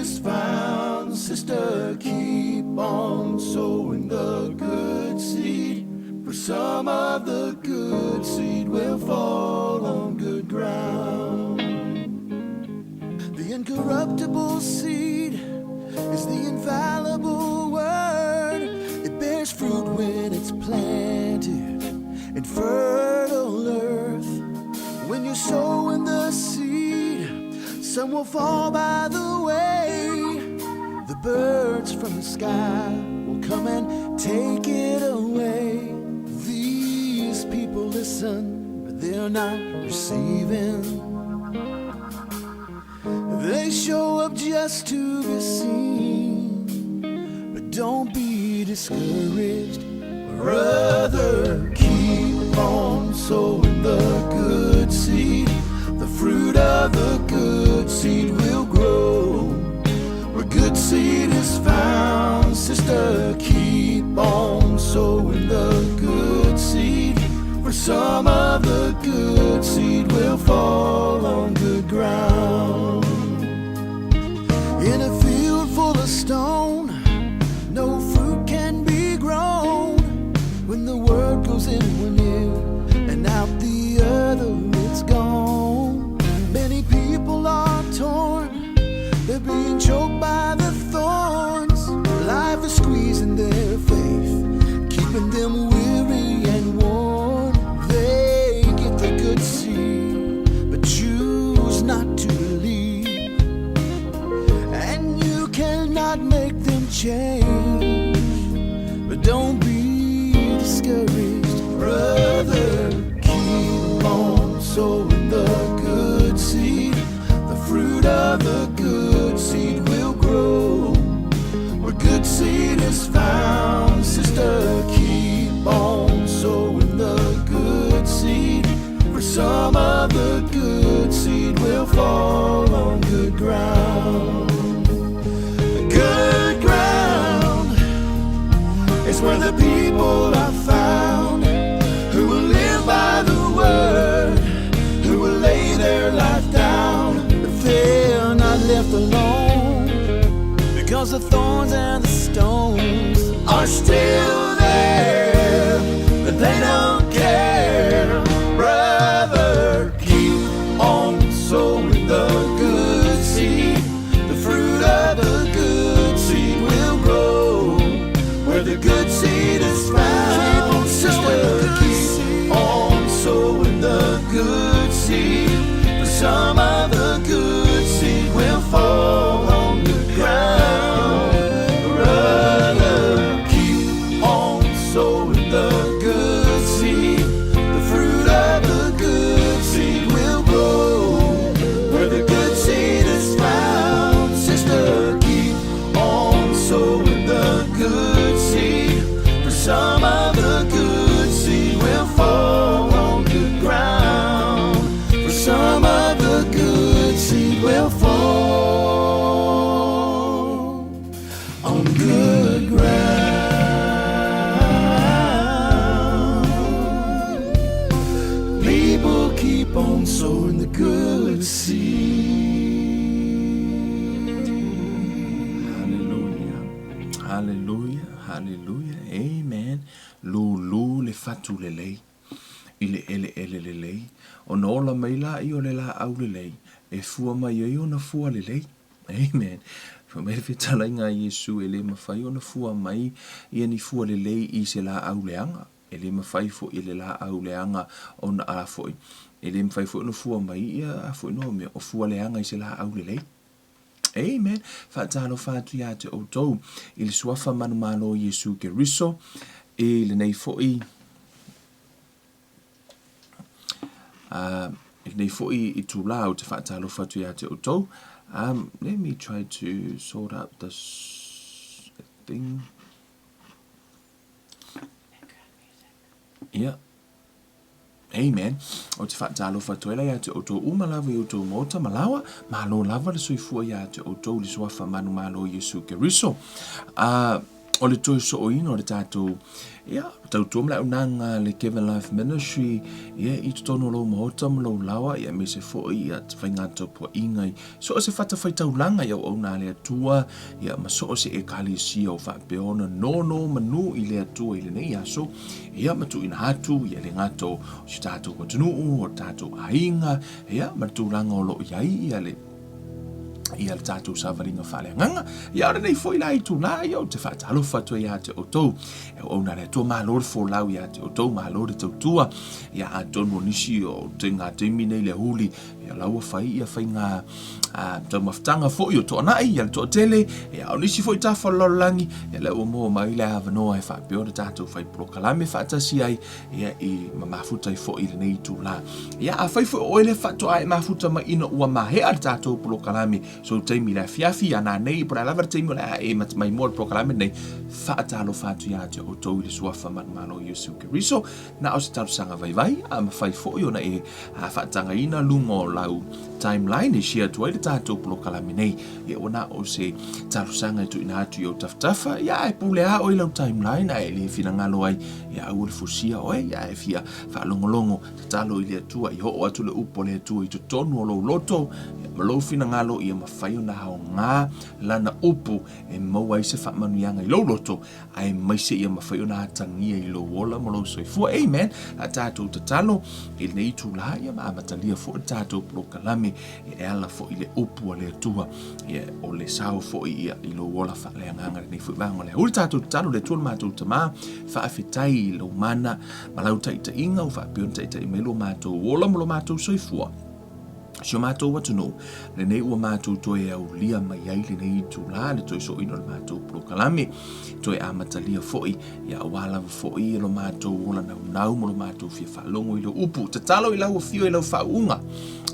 is found. Sister, keep on sowing the good seed. For some of the good seed will fall on good ground. The incorruptible seed is the infallible word. It bears fruit when it's planted in fertile earth. When you sow in the seed, some will fall by the way. The birds from the sky will come and take it away. These people listen, but they're not receiving. They show up just to be seen, but don't be discouraged, brother. Keep on sowing the good seed. The fruit of the good seed will grow where good seed is found. Sister, keep on sowing the good seed. For some of the good seed will fall on good ground. In a field full of stone, no fruit can be grown. When the word goes in one ear and out the other, it's gone. Many people are torn, they're being choked by the thorns. Life is squeezing their faith, keeping them weary and worn. They get the good seed, but choose not to believe. And you cannot make them change, but don't be discouraged, brother. Keep on sowing the good seed. The fruit of the good seed will grow where good seed is found. Sister, keep on sowing the good seed. For some of the good seed will fall on good ground. Good ground is where the people are found, who will live by the word, who will lay their life down. But they're not left alone, because the thorns and the stones are still there, but they don't care. Brother, keep on sowing the good seed. The fruit of the good seed will grow where the good seed is found. Sister, keep on sowing the good seed. For some of the good seed will fall on good ground. Brother, keep on sowing the good seed. The fruit of the good seed will grow where the good seed is found. Sister, keep on sowing the good seed. For some of the good seed will fall on good ground. For some of the good seed will fall on good ground. People keep on sowing the good seed. Hallelujah. Hallelujah. Hallelujah. Amen. Lulu le fatu le lei. Ile ele le lei. O na ola mai la i o le la au le lei. E fua mai o na fua le lei. Amen. Fa me fitala ngā Yesu e le mawhai o na fua mai i ni fua le lei i se la au leanga. E le mawhai fo i le la au leanga o na a foi. E le mawhai fo i na fua mai i a foi no me o fua leanga i se la au le lei. Amen. Fatalo fatu ya te outou. Il suafa manu malo Yesu ke riso. E le nei foi. If nei foi I too loud, fatalo fatu ya te outou. Let me try to sort out this thing. Yeah. Amen. O te whaatalo whatuela ia te oto umalawa I oto mota malawa, malo lava le soifua ia te oto li suafa manu malo Yesu Keriso. o le toi so ino o le tātou, tautua mla unanga le Kevin Life Ministry, i tono lo mahota mo lo lawa, me se fo ia whaingato po ingai. So o se whata whaitaulanga iau au nā le atua, ma so o se e kali si au whapeona, no manu i le atua i le nei aso, matu ina hatu, le ngato, si tātou patunu, o tātou ainga, matu langa o lo iai, ia le tātou savaringa whaleanganga, ora nei foi la i tū la, te whaatalo whatua ia te otou, o na le atua mālore fōlau ia te otou, mālore tautua, ia a tonu nisi o te ngā teimi nei le huli, ia laua whai ia whai ngā tau maftanga fo i o toa nai, ia le toa tele, ia o nisi foi tā whalololangi, ia le ua mua mai le awanoa e whapeo na tātou whai prokalame whaatasi ai, ia i mafuta i fo i le nei tū la. Ia a whai fo oile whatua e mafuta ma ina ua mahea le tātou prokalame, so teimi la fiafi ana nei para lava teimi la e mat mai mo proklame nei faatalo fatu ya te o to le suafa man malo Yesu Kristo na o sta sanga vai am fai fo yo na e faatanga ina lungo lau timeline e share to le tato proklame nei e ona o se talo sanga tu ina tu yo taftafa ya e pule a o lau timeline a le fina ngalo ai ya o le fusia o ya e fia fa longo talo ile tu ai ho atu le upo le tu i to tonu lo loto malo fina ngalo ia mawhai o na hao ngā lana upu e maua i se whamanuianga i lauloto ai maise ia mawhai o na hatangia i lo wola malo soifua. Amen. A tātou tatalo i nei tu la ia maamatalia fo tātou prokalame e ala fo i le upu a le atua o le sao fo i lo wola whaleanganga nei fo i vanga le uli tātou tatalo le tuan mātou tamā whaafetai i lo mana malau taita inga o whaapion taita i melo mātou wola malo mātou soifua. Sio mātou watunu, le nei ua mātou toe au lia mai ai le nei tu la, le toi so ino le mātou prokalame, toe a matalia foi, ia walawa foi lo mātou ola nau mo lo mātou fia whalongo i lo upu, tatalo i lau fio i lau whaunga,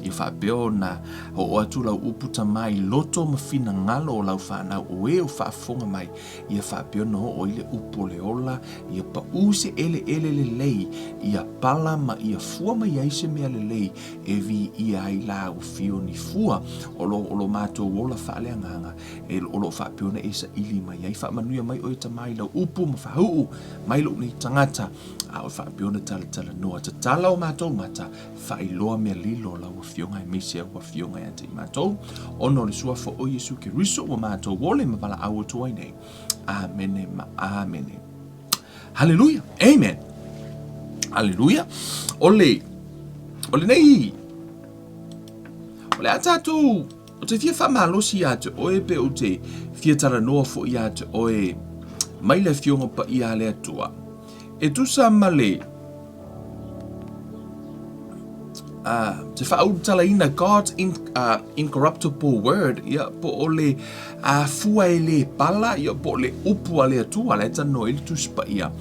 ia whapeo na o atu lau upu tamai loto mawhina ngalo o lau whanau o e o whaafonga mai, ia whapeo no o i le upu le ola, ia pa use ele le lei, ia pala ma ia fua mai ai se mea le lei, e vi ia ai o fio ni fua o lo mātou ola whaaleanganga e o lo whapeona e sa ili mai ai whaamanuia mai o e tamai lau upu ma whahuu mai lo nei tangata a o whapeona tala noa ta tala o mātou mata whailoa mea lilo lau a fionga e meise au a fionga e ante i mātou ono le sua fo o Yesu Kristo o mātou wole ma pala au o tuai nei amene ma amene Hallelujah. Amen. Hallelujah. Ole nei le atatou o te fia whamalosi a te oe pe o te fia tara noa fo i a te oe mai le fionga pa i a le atua. E tusa male te whaau tala ina God's incorruptible word ia po o le fua e le pala ia po le upu a le atua le tano ili tuspa ia.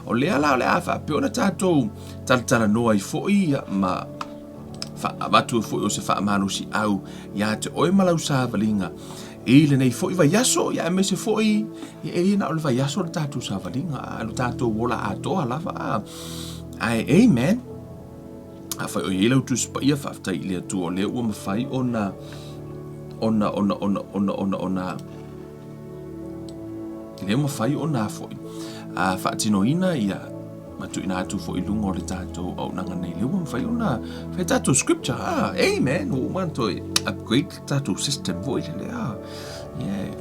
O le ala o le a whapeona tātou tala noa i fo i ma watu foi o se whaamano si au ia te oe malau sāvalinga e le nei foi vai yaso ia me se foi e ina o le vai yaso le tātou sāvalinga lo tātou wola atoa lava ai amen a whai o i lau tu spa ia whaftai le atu o leo ua mawhai ona leo mawhai ona foi a whaatino ina ia matu ina atu fo ilungo le tātou au nanga nei leo mwhai una whai tātou scripture amen o mantoi upgrade tātou system vo ile le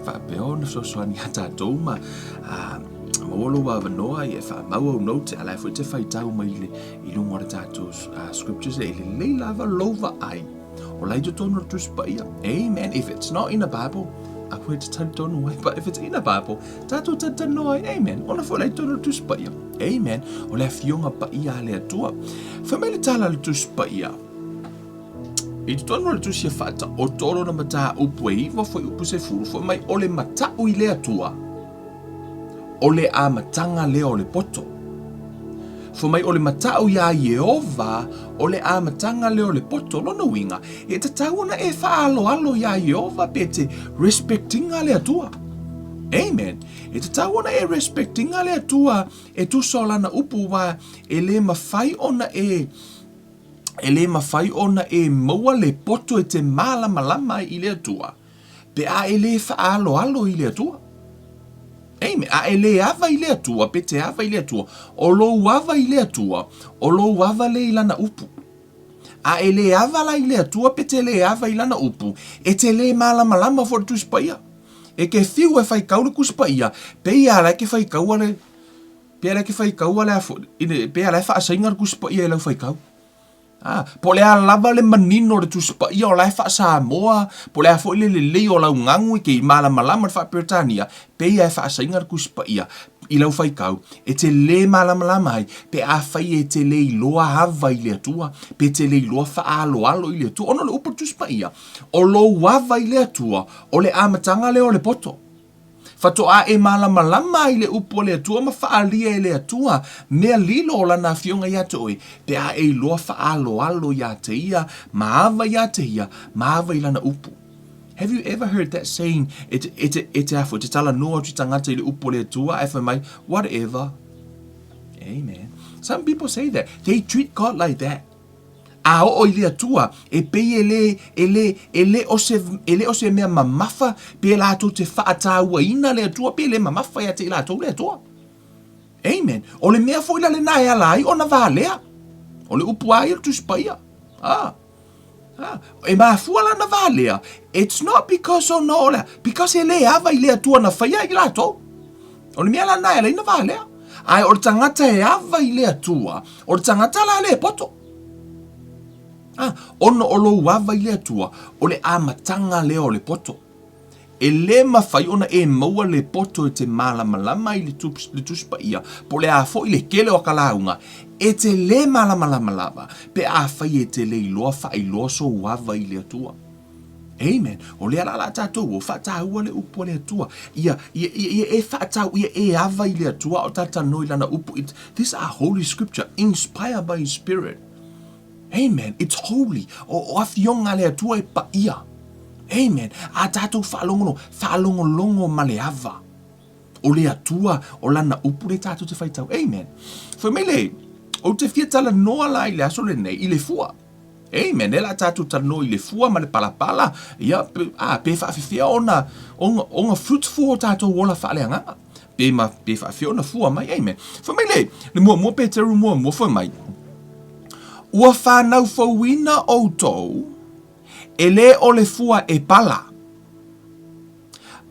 whapeo na sosoani ha tātou ma mawolo wa wanoa i wha mau au note alai fo te whai tau mai le ilungo le tātou scriptures e le lei lava lova ai o lai to tono tu spaia amen if it's not in the Bible I would tell no way, but if it's in the Bible, tātou tata noai, amen. Ona fo lai tono tu spaia, amen. O le fionga pa ia le atua. Whamele tala le tu spaia. I tu tono le tu sia fata, o toro na mata upu e iwa fo upu se furu, fo mai o le mata ui le atua. O le a matanga lea o le poto. Fo mai o le matau ia Yehova o le amatanga leo le poto lono winga e te tauna e whaalo ia Yehova pe te respectinga le atua. Amen. E te tauna e respectinga le atua e tu solana upu wa e le mawhai ona e maua le poto e te malama i le atua. Pe a e le whaalo i le atua. Amen. A ele ava i le atua, pe te ava i le atua. O lou ava i le atua, o lou ava le ilana upu. A ele ava la i le atua, pe te le ava i lana upu. E te le malama for tu spaia. E ke fiu e fai kau le ku spaia. Pe ia la ke fai kau ale. Pe ala ke fai kau ale afo. Pe ala fa sainga ku spaia e lau fai kau. Po le lava le manino le tu spaia o la fa sa moa. Po le afo le o lau ngangu ke malama fa Britania. Pe ia fa sainga ku spaia. I lau fai kau, e te le malama ai, pe a fai e te le iloa hava i le atua, pe te le iloa fa alo i le atua, ono le upa tuspa ia, o lo wava i le atua, o le amatanga le o le poto. Fato a e malama i le upo le atua, ma fa alia i le atua, mea lilo o lana fionga ia te oi, pe a e iloa fa alo ia te ia, ma ava ia te ia, ma ava i lana upo. Have you ever heard that saying, te tala noa tu tangata i le upo le atua, e mai, whatever. Amen. Some people say that. They treat God like that. A o i le atua, e pei ele o se mea mamafa, pe la to te whaataua ina le atua, pe le mamafa ia te la to le atua. Amen. O le mea fo ila le nae alai, o na valea. O le upo ai tu spaia. E mafua la na valea. It's not because o no la, because ele ava i le atua na whaia i la to. O le mea la nae alai na valea. Ai, o le tangata e ava i le atua, o le tangata la le poto. Ono o lo wava i le atua, o le amatanga le o le poto. E le mawhai ona e maua le poto e te malama i le tuspa ia, po le a fo i le kele o kalaunga, e te le malama, pe a whai e te le iloa wha iloa so wava i le atua. Amen. O le ala tātou o whataua le upo le atua. Ia e whatau, ia e ava i le atua o tātano i lana upo. These are holy scripture, inspired by His Spirit. Amen. It's holy. O afionga le atua e pa ia. Amen. A tātou whalongolongo ma le ava. O le atua o lana upo le tātou te whaitau. Amen. Whamele, o te whiatala noa la i le aso le nei, i le fua. Amen. Ela tātou tano i le fua ma le palapala. Ia, pe whawhia onga fruitful o tātou wola whaaleanga. Pe whawhia ona fua mai. Amen. Whamele, le mua Peteru mua whamai. Ua whanau whauina o tau, e le o le fua e pala.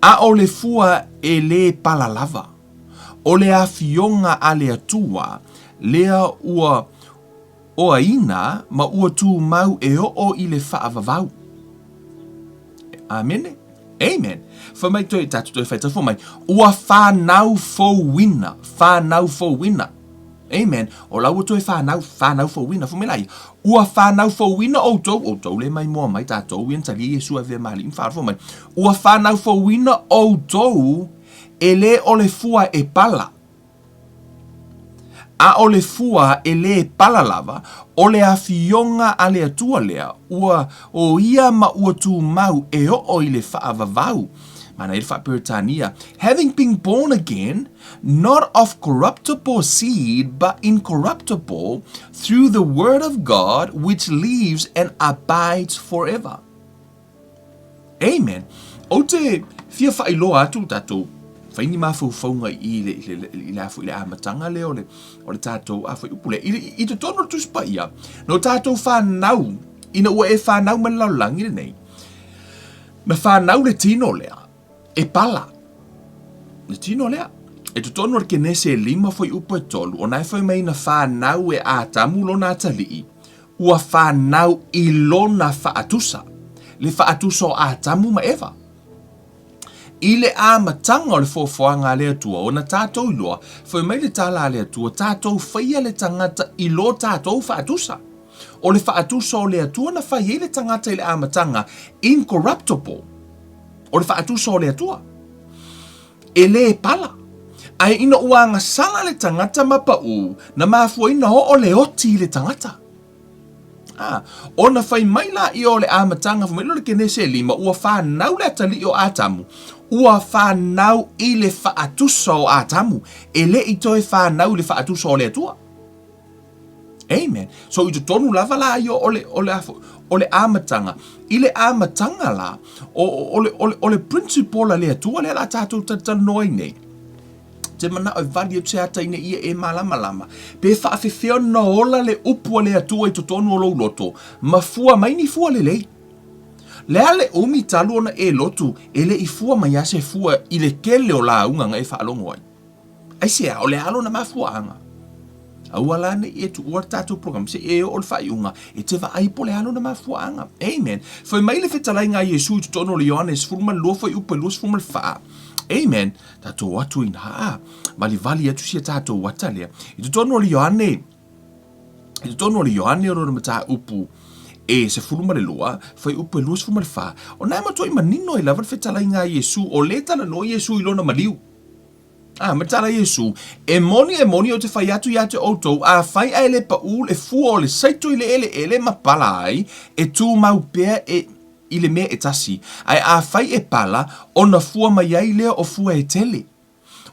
A o le fua e le pala lava. O le awhionga a le atua, lea ua o aina, ma ua tū mau e o i le whaavavau. Amen. Amen. Whamai toi tātou toi whaita whamai. Ua whanau whauina. Amen. O lau toi whanau whauina. Whamelai. Ua whanau whauina o tau le mai mua mai tātou. Ian tali Iesu a vea mahali. Whamai. Ua whanau whauina o tau e le o le fua e pala. A o le fua e le pala lava, o le awhionga a le atua lea, ua o ia ma ua tū mau e o i le whaavavau. Mana e le whaperitania. Having been born again, not of corruptible seed, but incorruptible, through the word of God, which lives and abides forever. Amen. O te fia whailoa atu tātou. Whaini mawhauwhaunga i le amatanga le o le tātou a whai upule. I te tono tuspa ia. No tātou whanau. Ina ua e whanau man laulangi le nei. Na whanau le tino lea. E pala. Le tino lea. E te tono le kenese 5 whai upa e tolu. O nai whai mai na whanau e ātamu lo nā talii. Ua whanau I lona whaatusa. Le whaatusa o ātamu ma ewa. I le amatanga o le whawhanga le atua, o na tātou iloa, whai mai le tala le atua, tātou whaia le tangata I lo tātou whaatusa. O le whaatusa o le atua na whaia le tangata I le amatanga, incorruptible. O le whaatusa o le atua. E le pala. Ai ina uanga sala le tangata mapau, na mafua ina o le oti le tangata. O na whai mai la I o le amatanga, whai lo le kenese 5, ua whanau le atali o atamu. Ua whanau I le whaatusa o atamu. E le I toi whanau le whaatusa o le atua. Amen. So I te tonu lava la I o le amatanga. I le amatanga la, o le principle la le atua le la tātou tatanoa nei. te mana o vali o te ata ina ia e malama lama. Pe whaafewheo na ola le upua le atua i totonu o lo loto, ma fua mai ni fua le lei. Le ale umi talu ona e lotu, ele i fua mai ase fua i le kele o la unga ngai whaalongo ai. Ai sea, o le alo na mafua anga. Au ala ne e tu ua tātou program, se e o le whaiunga, e te wa aipo le alo na mafua anga. Amen. Foi mai le whetalai ngā Yesu i tutono le Ioannes, furuma lua foi upe luas furuma le wha. Amen. Tātou watu ina haa. Mali vali atu sia tātou wata lea. I tutono le Ioanne, o rona mata upu, e se furuma le lua, foi upe luas furuma le wha. O nai matua i manino i lava le whetalai ngā Yesu, o le tala no Yesu i lona maliu. Matala Yesu, e moni o te whai atu ia te outou, a whai ai le paul e fua o le saito i le ele mapala ai, e tū mau pēr i le mea e tasi. Ai a whai e pala, o na fua mai ai lea o fua e tele.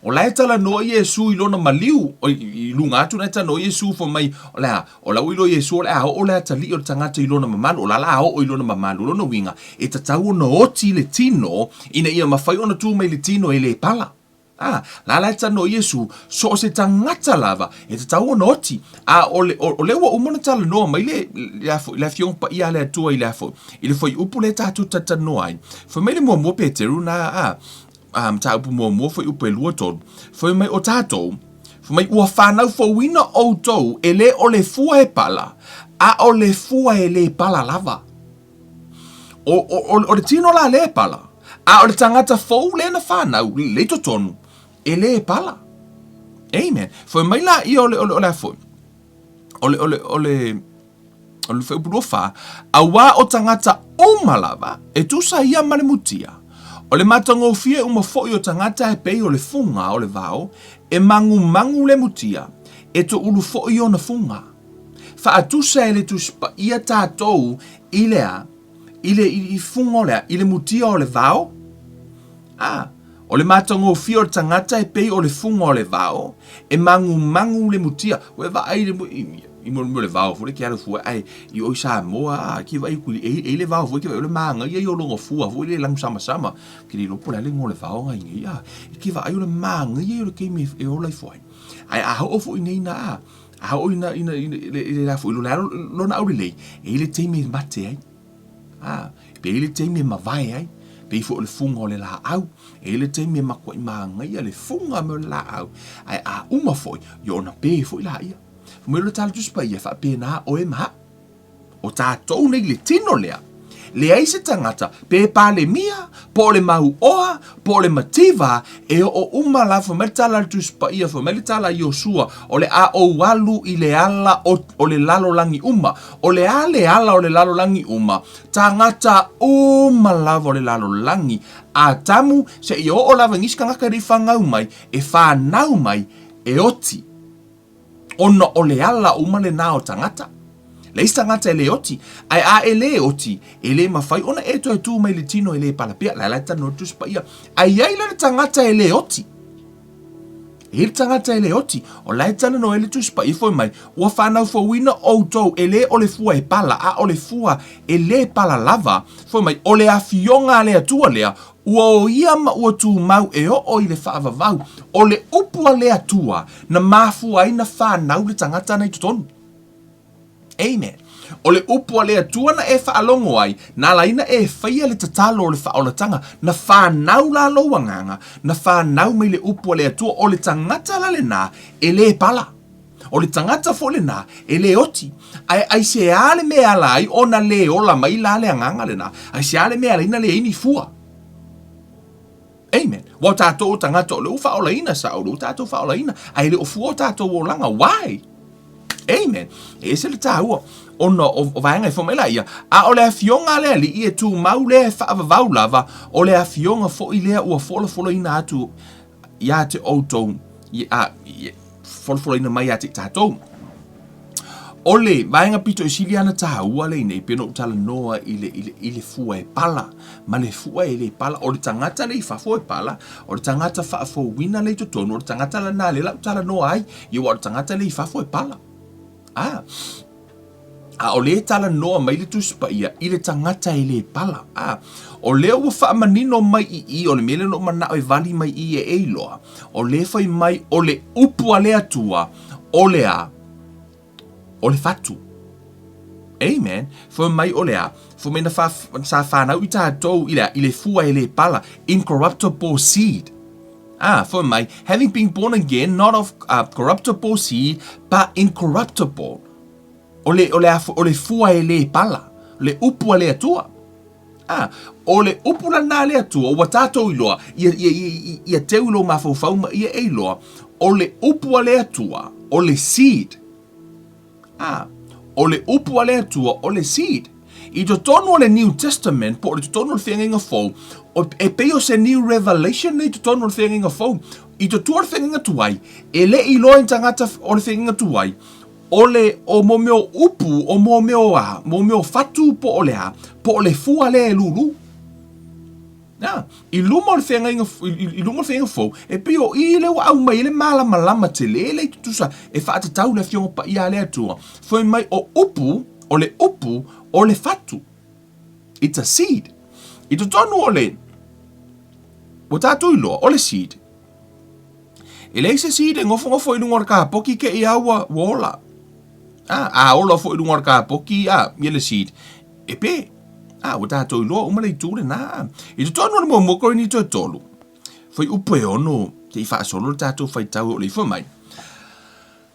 O lai tala no Yesu i lona maliu, i lunga atu na ta no Yesu fo mai, o la uilo Yesu o le ao, o le tali o le tangata i lona mamalu, o la ao o i lona mamalu, lona winga, e ta tau na oti le tino, ina ia mawhai o na tū mai le tino e le pala. La tano Yesu, so se tangata lava, e te tau ona oti. O le ua umona tala noa, mai le fiong pa ia le atua i le afo. I le foi upu le tatu tatanoa ai. Foi mai le mua mua Peteru na ta upu mua foi upu e lua tolu. Foi mai o tatou, foi mai ua whanau fo wina o tou, e le o le fua e pala, o le fua e le pala lava. O le tino la le pala, o le tangata fo le na whanau, le totonu. Ele e pala. Amen. Foi mai la I ole foi. Ole foi buro fa. A wa o tangata o malava e tu sa ia male mutia. Ole matango fie uma foi o tangata e pei o le funga o le vao e mangu le mutia. E to ulu foi o na funga. Fa atu sa ele tu spa ia tātou ilea i funga lea ile mutia o le vao. O le matango fio tangata e pei o le funga o le vao, e mangu le mutia. Ue va ai i mo le vao, fule ki ala fua, ai, i oi sa moa, ki va i kuli, e le vao fue, ki va i le manga, i o longa fua, fue le lang sama, ki le lopo le ngo le vao ngai ngi, ki va ai o le manga, i o le keimi e o lai fuai. Ai, a hao fu ina ina, a hao ina le la fu, lo na au le lei, e le teimi mate ai, pe le teimi mavai ai, pe fo le funga o le la au e le te me makwa I manga ia le funga me la au ai a uma foi yo na pe fo la ia mo le tal just pa ia fa pe na o e ma o ta to nei le tino le ai se tangata pe pa le mia po le mau oa po le mativa e o uma la fo me tal just pa ia fo me tala Yosua o le a o walu I le ala o le lalo langi uma o le ala o le lalo langi uma tangata uma la o le lalo langi a tamu se I o lava ngiska ngaka ri whangau mai e whanau mai e oti ono o le ala uma le nao tangata le istangata ele oti ai a ele oti ele mawhai ona e to tu mai le tino ele palapia la tano tu spa ia ai ai le tangata ele oti ele tangata ele oti o la tano no ele tu spa I foi mai o whanau fo wina o to ele o le fua e pala o le fua ele pala lava foi mai o le afionga le atua lea ua ia ma ua tu mau e o I le whaavavau o le upua le atua na mafua I na whanau le tangata nei tutonu. Amen. O le upua le atua na e whaalongo ai, na laina e whaia le tatalo o le whaolatanga, na whanau la loanganga, na whanau mai le upua le atua o le tangata la le nā, e le pala. O le tangata fo le nā, e le oti. Ai se ale mea lai, o na le ola mai la le anganga le nā, ai se ale mea lai na le ini fua. Amen. Wa tātou tangata o le ufa o la ina sa, o le tātou fa o la ina, ai le o fua tātou o langa, why? Amen. E se le tāua. Ono o vaenga I fomela ia. A o le afionga lea li I e tu mau lea whaavavau lava. O le afionga fo I lea ua fola ina atu ia te outou. Fola ina mai ia te tātou. O le vaenga pito I siliana tāua le nei peno utala noa I le fua e pala. Ma le fua e le pala. O le tangata le I fafo e pala. O le tangata fafo wina le totonu. O le tangata la nā le la utala noa ai. I o le tangata le I fafo e pala. A o le tala noa mai le tuspa ia i le tangata i le pala. O le ua wha manino mai i o le mele no mana o vali mai i e eiloa. O le fai mai o le upu a le atua o le a o le fatu. Amen. Fai mai o le a. Fai mai na sa whanau i tātou i le fua i le pala. Incorruptible seed. For my having been born again, not of corruptible seed, but incorruptible. O le fua e le pala, le upu a le atua. O le upu la na le atua, o watato i loa, ia teu lo mafau ma ia e loa, o le upu a le atua, o le seed. O le upu a le atua, o le seed. I to tonu o le New Testament, po o le tonu o le whenginga fau, e peo se New Revelation nei to tonu o le whenginga fau, i to tua le whenginga tuai, e le i loa tangata o le whenginga tuai, o mo meo upu, o mo meo fatu po o le fua le e lulu. I luma o le whenginga fau, e peo i le wa au mai le malama te le tutusa, e whaata tau le fionga pa ia le atua, foi mai o le upu, o le fatu. It's a seed. I to tonu o le, o tātou iloa, o le seed. E le se seed e ngofo i lunga ka poki ke i awa wola. Ola fo i lunga ka poki, ia le seed. E pe, o tātou iloa, umalei tūre na. I to tonu o le mo mokori ni to tolu. Foi upu e ono, te i wha solo le tātou whai tau o le i mai.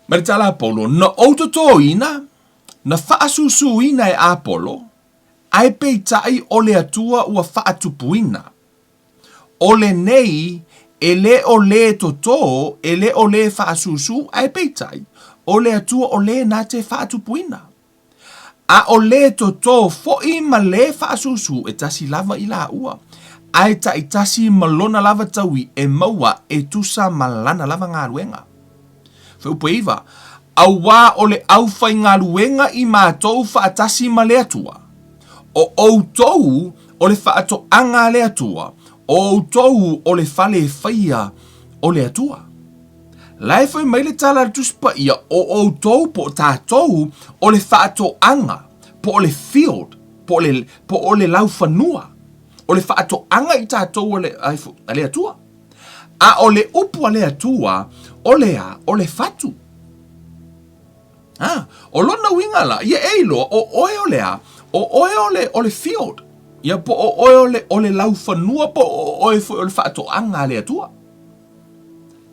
Maritala Apollo, na autoto ina, na whaasusuina e Apollo, ai peitai o le atua ua whaatupuina. O le nei, e le o le toto, e le o le whaasusu, ai peitai. O le atua o le na te whaatupuina. A o le toto, fo i ma le whaasusu, e tasi lava i la ua. Ai ta i tasi malona lava taui, e maua, e tusa malana lava ngā ruenga. Whaupuiva, awa o le awhai ngā ruenga i mātou whaatasi ma le atua. O outou o le whaato anga le atua. O outou o le whale whaia o le atua. Lai whai mai le tala tuspa ia o outou po tātou o le whaato anga, po o le field, po o le lau whanua. O le whaato anga i tātou o le atua. A o le upu a le atua, o le fatu. O lona winga la, ia eilo, o oe o lea, o oe o le field. Ia po o oe o le lau whanua, po o oe o le whaato anga le atua.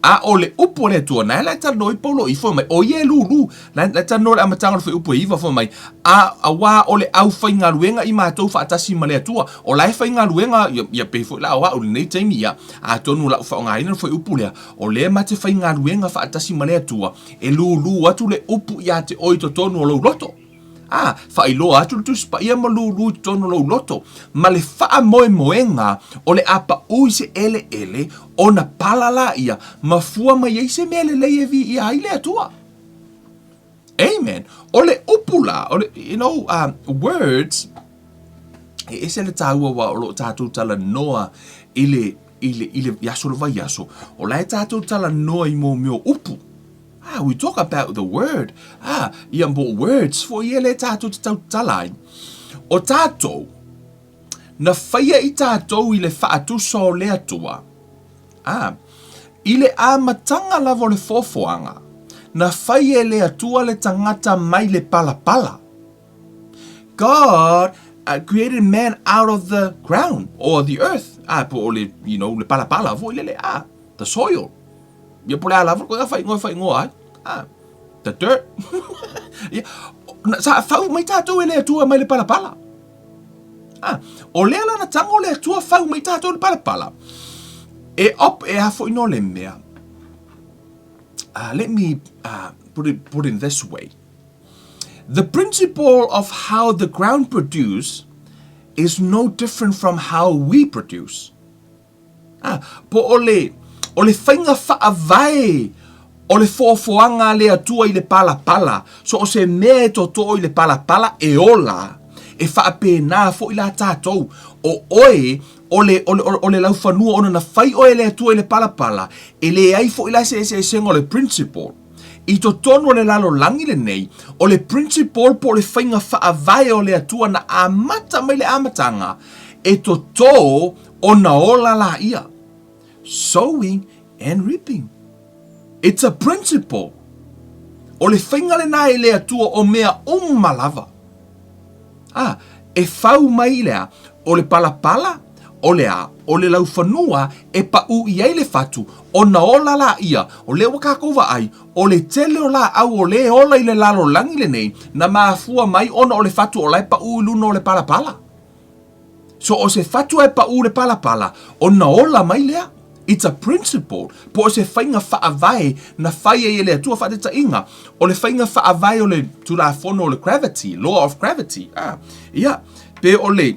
A o le upu le atua, nai lai tano i polo i fo mai, o ie lulu, lai tano le amatanga le upu iwa fo mai, a wā o le au whainga luenga i mātou whaatasi ma le atua, o lai whainga luenga, ia pe fo la wā o le nei taimi ia, a tonu la whaonga ina fo upu lea, o le mate whainga luenga whaatasi ma le atua, e lulu atu le upu ia te oi to tonu o lau loto. Whailo atu tu spa ia ma lulu tono lau loto, ma le wha moenga o le apa ui se ele, o na palala ia, ma fua ma yeise mele le evi ia ai le atua. Amen. O le upula, o le, words, e se le tāua wa o lo tātou tala noa ile yaso le vai yaso, o lai tātou tala noa i mo meo upu. We talk about the word. Ia mo words for ia le tātou te tau talai. O tātou, na whaia i tātou i le whaatusa o le atua. I le āmatanga lavo le fofoanga, na whaia le atua le tangata mai le palapala. God created man out of the ground or the earth. Po le, le palapala, vo ile the soil. Ia pole a lava, koe whai ngoa ai. The dirt. Sa whau mai tātou e le atua mai le palapala. O lea lana tango le atua whau mai tātou le palapala. E hafo ino le mea. Let me put it in this way. The principle of how the ground produce is no different from how we produce. Po o le whainga whaavai, o le fofoanga le atua i le palapala, so o se mea to i le palapala e ola, e whaapena fo i la tātou, o oe, o le lau whanua ona na whai oe le atua i le palapala, e le ai fo i la se sengo le principle, I to tono le lalo langi le nei, o le principle po le whainga whaavai o le atua na amata mai le amatanga, e to tō o na ola la ia. Sowing and reaping. It's a principle. O le whainga le nai le atua o mea malava. E whau mai lea, o le palapala, o le lau whanua, e pau i ei le whatu, o na ola la ia, o le wakakova ai, o le tele o la au o le ola i le lalo langi le nei, na maafua mai ona o le whatu o la e pau i luna o le palapala. So o se whatu e pau le palapala, o na ola mai lea. It's a principle. Po o se whainga whaavai na whai e le atua whaateta inga. O le whainga whaavai o le tula whono o le gravity, law of gravity. Pe o le,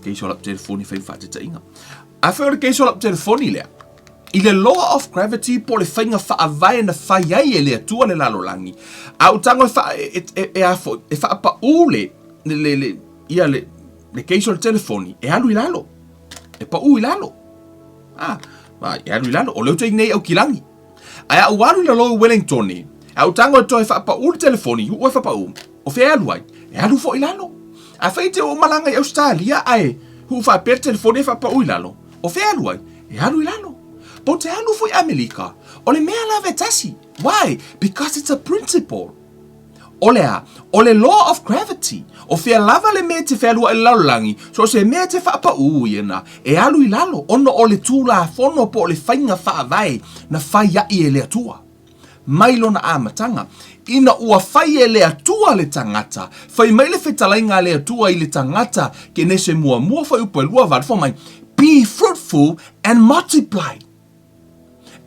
keiso lap telefoni whain whaateta inga. A whai o le keiso lap telefoni lea. I le law of gravity po le whainga whaavai na whai e le atua le lalolangi. A utango e whaapa ule le keiso le telefoni e alu i lalo. E pa ui lalo. E alu i lalo. O leo te nei au kilangi. Ai au alu i lalo Wellington ni. Au tango e toi wha pa ui telefoni. Ua wha pa ui. O whea alu ai. E alu fo i lalo. A whai te o malanga i Australia. Ai. Hu wha per telefoni e wha pa ui lalo. O whea alu ai. E alu i lalo. Po te alu fo i Amerika. O le mea la vetasi. Why? Because it's a principle. O le law of gravity. O whea lava le mea te whelua i lalolangi, so se mea te whaapa ui ena, e alu i lalo, ono o le tūla whono po o le whainga whaavai na whai ai e le atua. Mailo na amatanga, ina ua whai e le atua le tangata, whai mai le whetalainga le atua i le tangata, ke ne se mua whai upo e lua vada mai, be fruitful and multiply.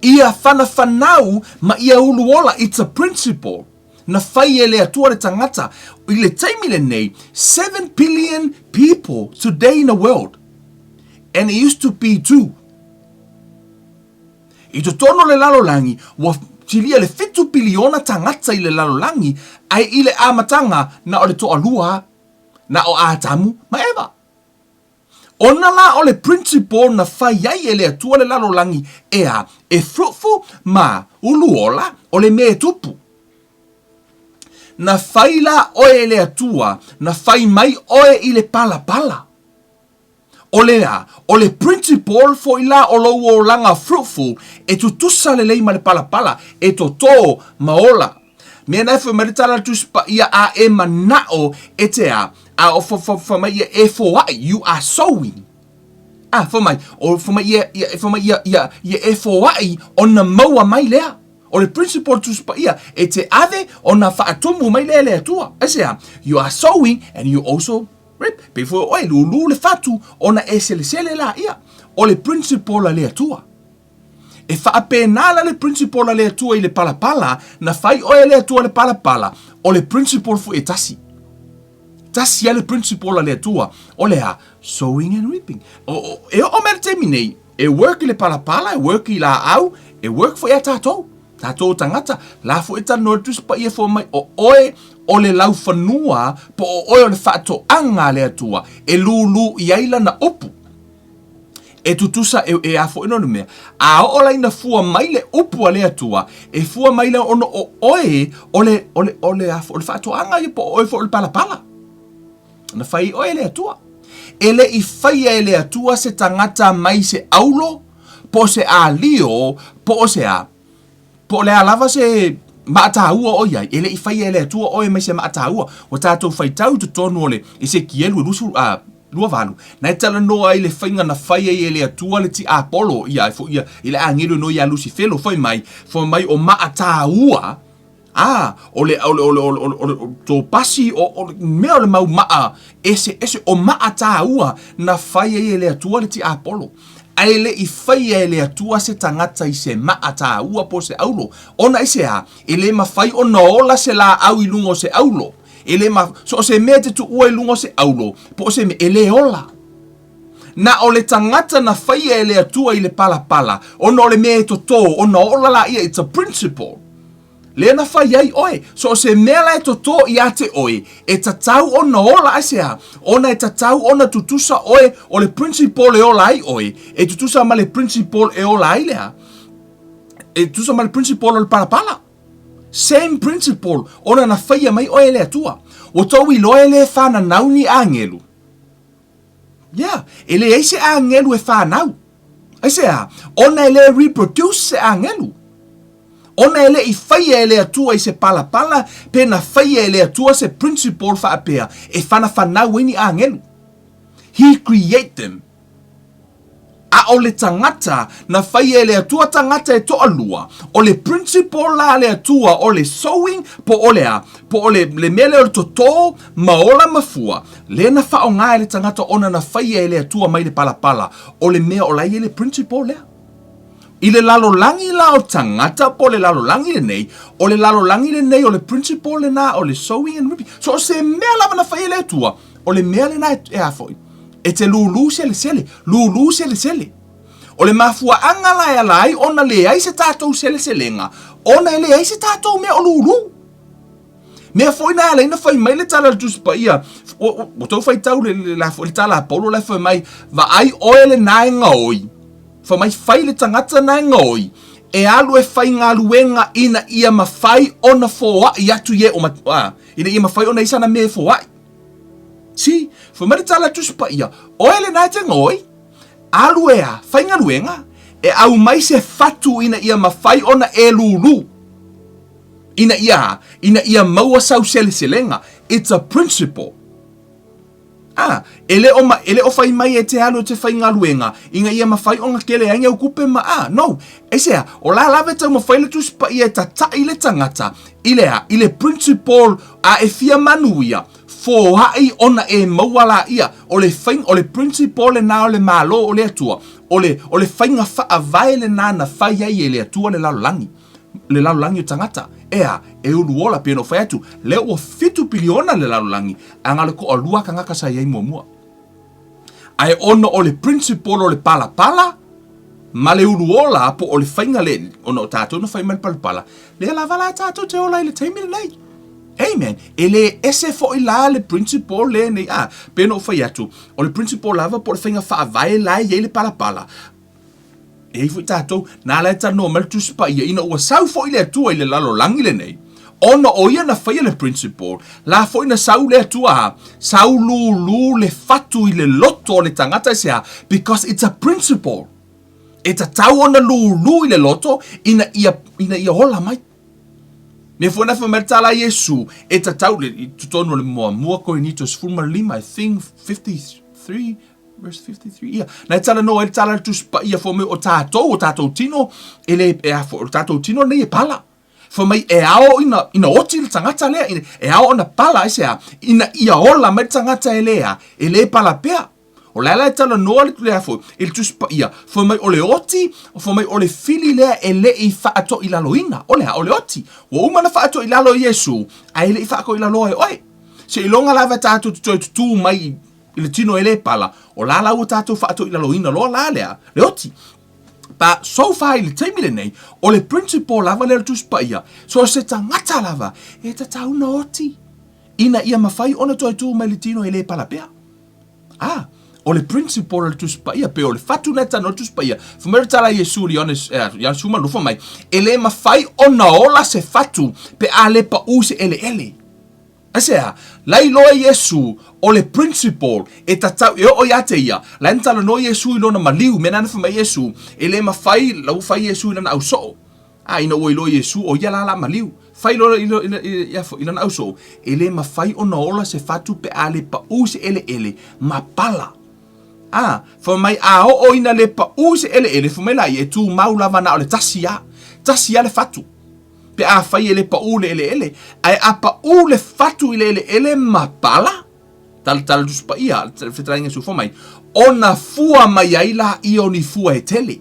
Ia whanau ma ia uluola, it's a principle. Na whai e le atua le tangata, i le taimi le nei, 7 billion people today in the world. And it used to be 2. I to tono le lalolangi, wa tilia le 5 biliona tangata i le lalolangi, ai i le amatanga na o le toa lua, na o atamu, ma eva. Ona la o le principle na whai ai e le atua le lalolangi, e fruitful ma uluola o le mea tupu. Na whaila oe le atua, na whai mai oe i le pala. O le principle fo ila o lo o langa fruitful, e tu tusa le leima le pala, e to tō maola. Mea nai wha maritala tuspa ia a e manao e te a o wha mai ia e fo ai, you are sowing. Wha mai ia e fo ai o na maua mai lea. O le principle tuspa ia, e te ave o na whaatumu mai le atua. Esea, you are sowing and you also reap. Before oe, lulu le whatu o na e sele la ia. O le principle la le atua. E whaapenala le principle la le atua i le palapala, na whai oe le atua le palapala, o le principle fu e tasi. Tasi a le principle la le atua, o le sowing and reaping. E o mele te minei, e work i le palapala, e work i la au, e work fu e tātou. Tātou tangata, la fu e tano tuspa ia fo mai o oe o le lau whanua po o oe o le whaato anga le atua e lulu i aila na opu. E tutusa e afo ino mea. A o la ina fua mai le opu a le atua e fua mai le ono o oe o le afo o le whaato anga i po oe fo o le palapala. Na whai oe le atua. E le I whai e le atua se tangata mai se aulo po se a lio po o se a. Po le alava se maataua o iai, ele I whai ele atua o e mai se maataua, o tātou whai tau tu tonu ole, e se kielu lua valu. Nai tala noa I le whainga na whai ele atua le ti Apollo iai, fo ia, ele angiru no ia lusi felo, fo mai o maataua, o to pasi, o mea o le mau maa, ese o maataua na whai ele atua le ti Apollo. Aile I whai ele atua se tangata I se maata ua po se aulo. Ona I se a, ele ma whai o na ola se la au I lungo se aulo. Ele ma, so se mea te tu ua I lungo se aulo, po se me ele ola. Na o le tangata na whai ele atua I le pala, ona o le mea to tō, ona ola la ia, it's a principle. Le na whai ai oe, so se mea la to tō I ate oe, e tatau ona ola ai se a, ona e tatau ona tutusa oe, o le principle e ola ai oe, e tutusa ma le principle e ola ai lea. E tusa ma le principle o le palapala. Same principle. Ona na whaia mai o ele atua. O tau I loa ele whana nauni a ngelu. Yeah. Ele eise a ngelu e whanau. Aise a. Ona ele reproduce se a ngelu. Ona ele I whaia ele atua I se palapala. Pe na whaia ele atua se principle whaapea. E whana whanau ini a ngelu. He create them. A o le tangata na whaia le atua tangata e toa lua. O le principle la le atua o le sowing po o le a. Po o le mele o le toto maola mafua. Le na whao ngā le tangata ona na whaia le atua mai le palapala. O le mea o lai le principle lea. I le lalolangi la o tangata po le lalolangi le nei. O le lalolangi le nei o le principle le na o le sowing and reaping. So o se mea lava na whaia le atua. O le mea le na e afoi. E te lulu sele sele. Lulu sele sele. O le mafua angala e alai, ona le ai se tātou sele selenga. Ona le ai se tātou mea o lulu. Mea foi na ala ina fai mai le tala tuspa ia. O tau fai tau le tala apolo le fai mai. Va ai oe le nae ngaoi. Fai mai fai le tangata nae ngaoi. E alu e fai ngā luenga ina ia mawhai ona foa I atu ye o matua. Ina ia mawhai ona isa na mea foa. Si, fai mai le tala tuspa ia. Oe le nae te ngaoi. Aluea, whainga luenga, e au mai se fatu ina ia mawhai ona e lulu. Ina ia maua sau sele selenga. It's a principle. Ele o whai mai e te alu te whainga luenga. Inga ia mawhai onga kele ainga ukupe ma no. E sea, o la lawe tau mawhai le tuspa ia ta tai le tangata. Ile principle a e fia manuia. Fo hai ona e mawala ia o le principle le na o le malo o le atua o le whainga wha vai le na whai ai e le atua le lalolangi o tangata e uluola peno whai atu le o fitu piliona le lalolangi angale ko o lua ka ngaka sa iei mua ai ona o le principle o le pala ma le uluola po o le whainga le ona o tātou na whai mai pala le la vala tātou te ola i le teimi le nei. Amen. Ele ese fo ila le principle le nei peno fai atu. O le principle lava po le whainga wha vai lai ye le palapala. E fo tato na la ta no mal tu spa ia ina o sau fo ile atu ile lalo langi le nei. Ona o ia na whai le principle. La fo ina sau le atua sau lu le fatu ile loto le tangata sea because it's a principle. It's a tau ona lu ile loto ina ia hola mai. Me fona fa metala Yesu e tatau le tutono le mua Korintios fulma lima I think 53 verse 53 ia na tala no e tala tu spa ia fo me o tatou tino ele e a fo tatou tino nei pala fo mai e ao ina oti le tangata le e ao na pala ese ina ia ola me tangata ele pala pea. O la tala no le afo il tu spa ia fo mai ole oti fo mai ole fili le ele I fa ato ila loina ole oti o uma na fa ato ila lo Yesu ai le fa ko ila lo oi se ilonga lava tatu tu mai il tino ele pala o la o tatu fa ato ila loina lo la le oti pa so fa il temile nei o le principle lava le tu spa ia so se tangata lava e tau no oti ina ia mafai ona tu mai le tino ele pala pea o le principle tu spaia pe o le fatu neta no tu spaia fumere tala Yesu li honest ya suma no fa mai ele ma fai ona ola se fatu pe ale pa use ele asea lai lo Yesu o le principle e tatau e o yate ia la ntala no Yesu lo na maliu mena na fa mai Yesu ele ma fai la fai Yesu na au so ina o lo Yesu o ya la maliu fai lo ina na au so ele ma fai ona ola se fatu pe ale pa use ele ma pala for mai o ina le pa use ele for mai lai e tu maulava na o le tasia le fatu pe fai ele pa ule ele ai pa ule fatu ele mapala tal tu spa ia fetrainga su for mai ona fua mai aila I oni fua e tele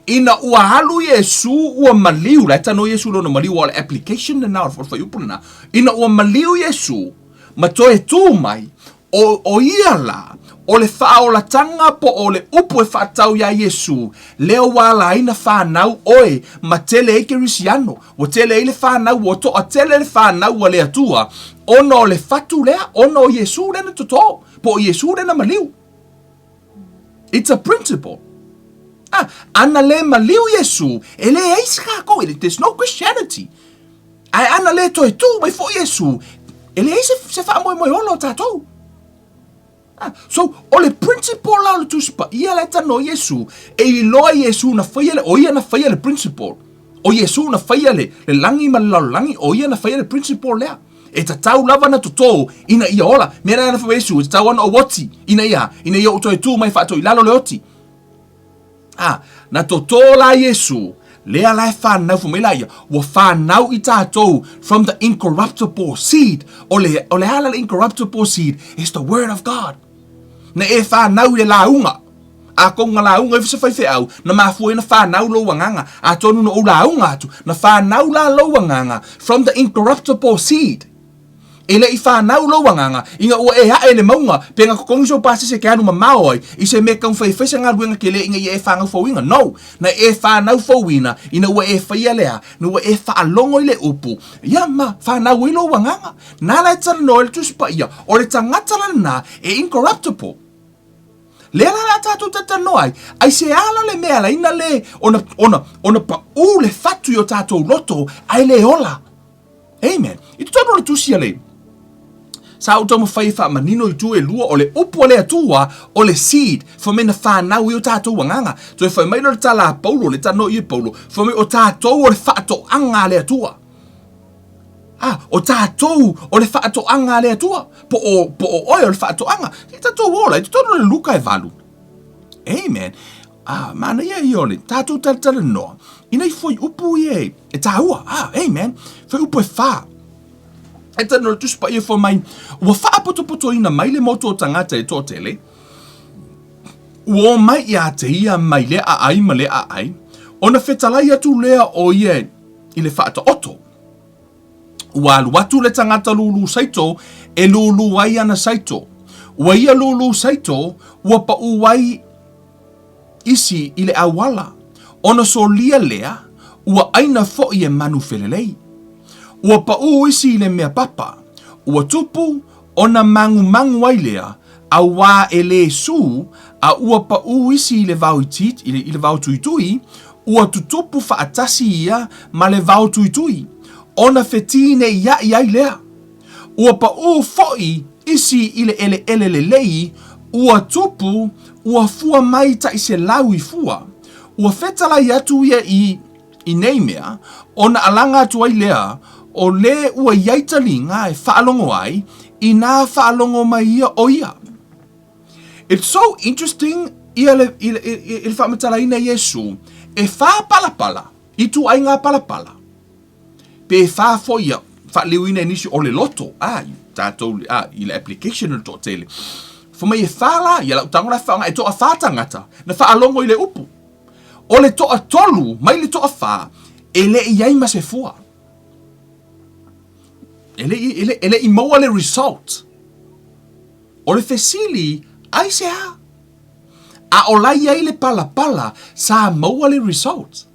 ina ua halu Yesu ua maliu la tano Yesu lo no maliu o application na for fai upuna ina ua maliu Yesu ma toe tu mai o ia la o le whaola tanga po o le upu e whaatau ya Yesu leo wala ina whanau oe ma tele eke risiano o tele ele whanau o to a tele le whanau a le atua ono o le whatu lea ono o Yesu rena toto po Yesu rena maliu. It's a principle. Ana le maliu Yesu, ele eisi kako, there's no Christianity. Ai ana le toi tu, mai fo Yesu, ele eisi se wha moi olo tātou. So, o le principle la le tuspa, ia le tano Yesu, e I loa Yesu na whaia le, o ia na whaia le principle. O Yesu na whaia le langi ma le langi, o ia na whaia le principle lea. E ta tau lava na toto, ina ia ola, mera na whaia Yesu, e ta tau ana o wati, ina ia o toi tu mai whaato I lalo le oti. Na toto la Yesu, lea lai whanau fumila ia, wa whanau I tātou from the incorruptible seed, o le hala le incorruptible seed, is the word of God. Na e whanau le launga. A konga launga e whasawhai au. Na mafua na whanau lo wanganga. A tonu no o launga atu. Na whanau la lo wanganga. From the incorruptible seed. Ele I whanau lo wanganga. Inga ua e hae le maunga. Penga kokongi so pasi se ke anu mamao ai. I se me kong whaiwhesa ngā ruenga ke le inga I e whangau fawinga. No. Na e whanau fawina. Ina ua e whaia lea. Na ua e whaalongo I le upu. Ia ma whanau I lo wanganga. Nā lai tala no ele tuspa ia. O le tangata na e incorruptible. Le la tatu tata noai, ai se ala le mea la ina le, ona pa u le fatu yo tato loto, ai le ola. Amen. I tono le tusia le. Sa o tomo fai fa manino I tu e lua o le upu le atua o le seed, fa me na whanau I o tato wanganga. To e fai mai le tala Paulo, le tano I Paulo, fa me o tato o le fato anga le atua. O tātou o le whaato anga le atua. Po o oi o le whaato anga. I tātou ola, I tātou le luka e valu. Amen. Mana ia I ole, tātou tala noa. Ina I foi upu I e tāua. Amen. Foi upu e wha. E tano le tuspa I e fo mai. Ua wha poto ina mai le moto o tangata e tō tele. Ua mai I a te ia mai le a ai ma le a ai. Ona whetalai atu lea o I le whaata oto. Ua watu le tangata lulu saito, e lulu wai ana saito. Ua ia lulu saito, ua pa uwai isi I le awala. Ona so lia lea, ua aina fo I e manu felelei. Ua pa isi I le mea papa. Ua tupu, ona mangu wai lea, a wā e le su, a ua pa isi I le vau itit, I le vau tuitui, ua tutupu faatasi ia, ma le vau tuitui. Ona fetine ia I lea. Ua pa foi isi I le ele lei, ua tupu, ua fua mai ta I se lau I fua. Ua fetala I atu ia I neimea, ona alanga atu ai lea, o le ua iaitalinga e whaalongo ai, I nā whaalongo mai ia o ia. It's so interesting, ia le whamatala ina Yesu, e wha palapala, I tu ai ngā palapala. Pe wha foia, wha leo ina nisi o le loto, tātou, I le application o tō tele. Fo mai e whala, ia lau tangora whaonga, e toa whātangata, na wha alongo I le upu. O le toa tolu, mai le toa wha, e le iai ma se fua. Ele I maua le result. O le fesili, ai se ha. A o lai ai le pala, sa maua le result.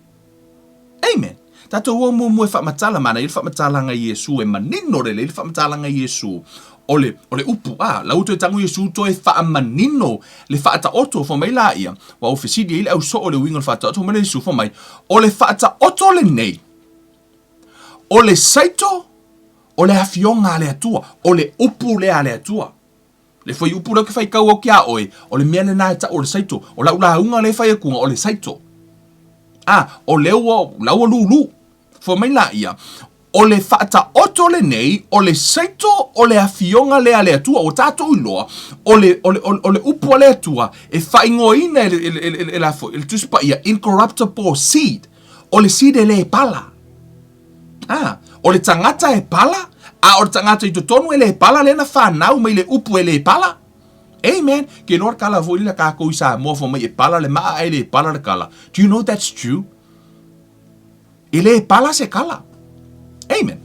Amen. Tato ua mua e whamatala mana, I le whamatala ngai Yesu, e manino le whamatala ngai Yesu, o le upu, lau to e tango Yesu to e whaamanino, le whaata oto, fo mai la ia, wa o fesidi ile au so o le wingo le whaata oto, mai Yesu, fo mai, o le whaata oto le nei, o le saito, o le hawhionga le atua, o le upu le a le atua. Le foi upu lau ke whai kau au kia oe, o le mea le nā ta o le saito, o lau la unga le whai akunga, o le saito. O leo lau lulu. Fo mai la ia, o le whaata oto le nei, o le saito, o le awhionga lea le atua, o tātou iloa, o le upua le atua, e whaingoina e tuspa ia, incorruptible seed, o le seed e le pala. O le tangata e pala, o le tangata I totonu e le pala, le na whanau mai le upu e le pala. Amen. Ke nor kala vo ila kako isa mo fo mai e pala le maa e le pala le kala. Do you know that's true? Ele pala se kala. Amen.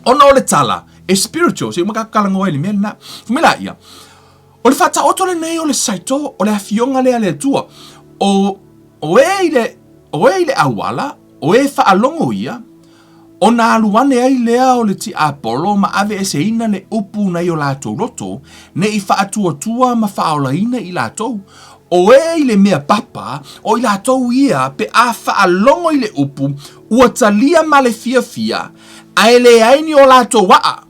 Ona o le tala, e spiritual, se umaka kala ngoe le mena. Fumila ia. O le fata oto le nei o le saito, o le hawhionga lea le tua. O e ile awala, o e whaalongo ia, o nā aluane ai lea o le ti Apollo ma ave e se ina le upu nei o lātou roto, ne I whaatua tua ma whaolaina I lātou, o i le mea papa, o i lātou ia pe a whaalongo i le upu, ua talia ma le fia, a ele aini o lātou waa.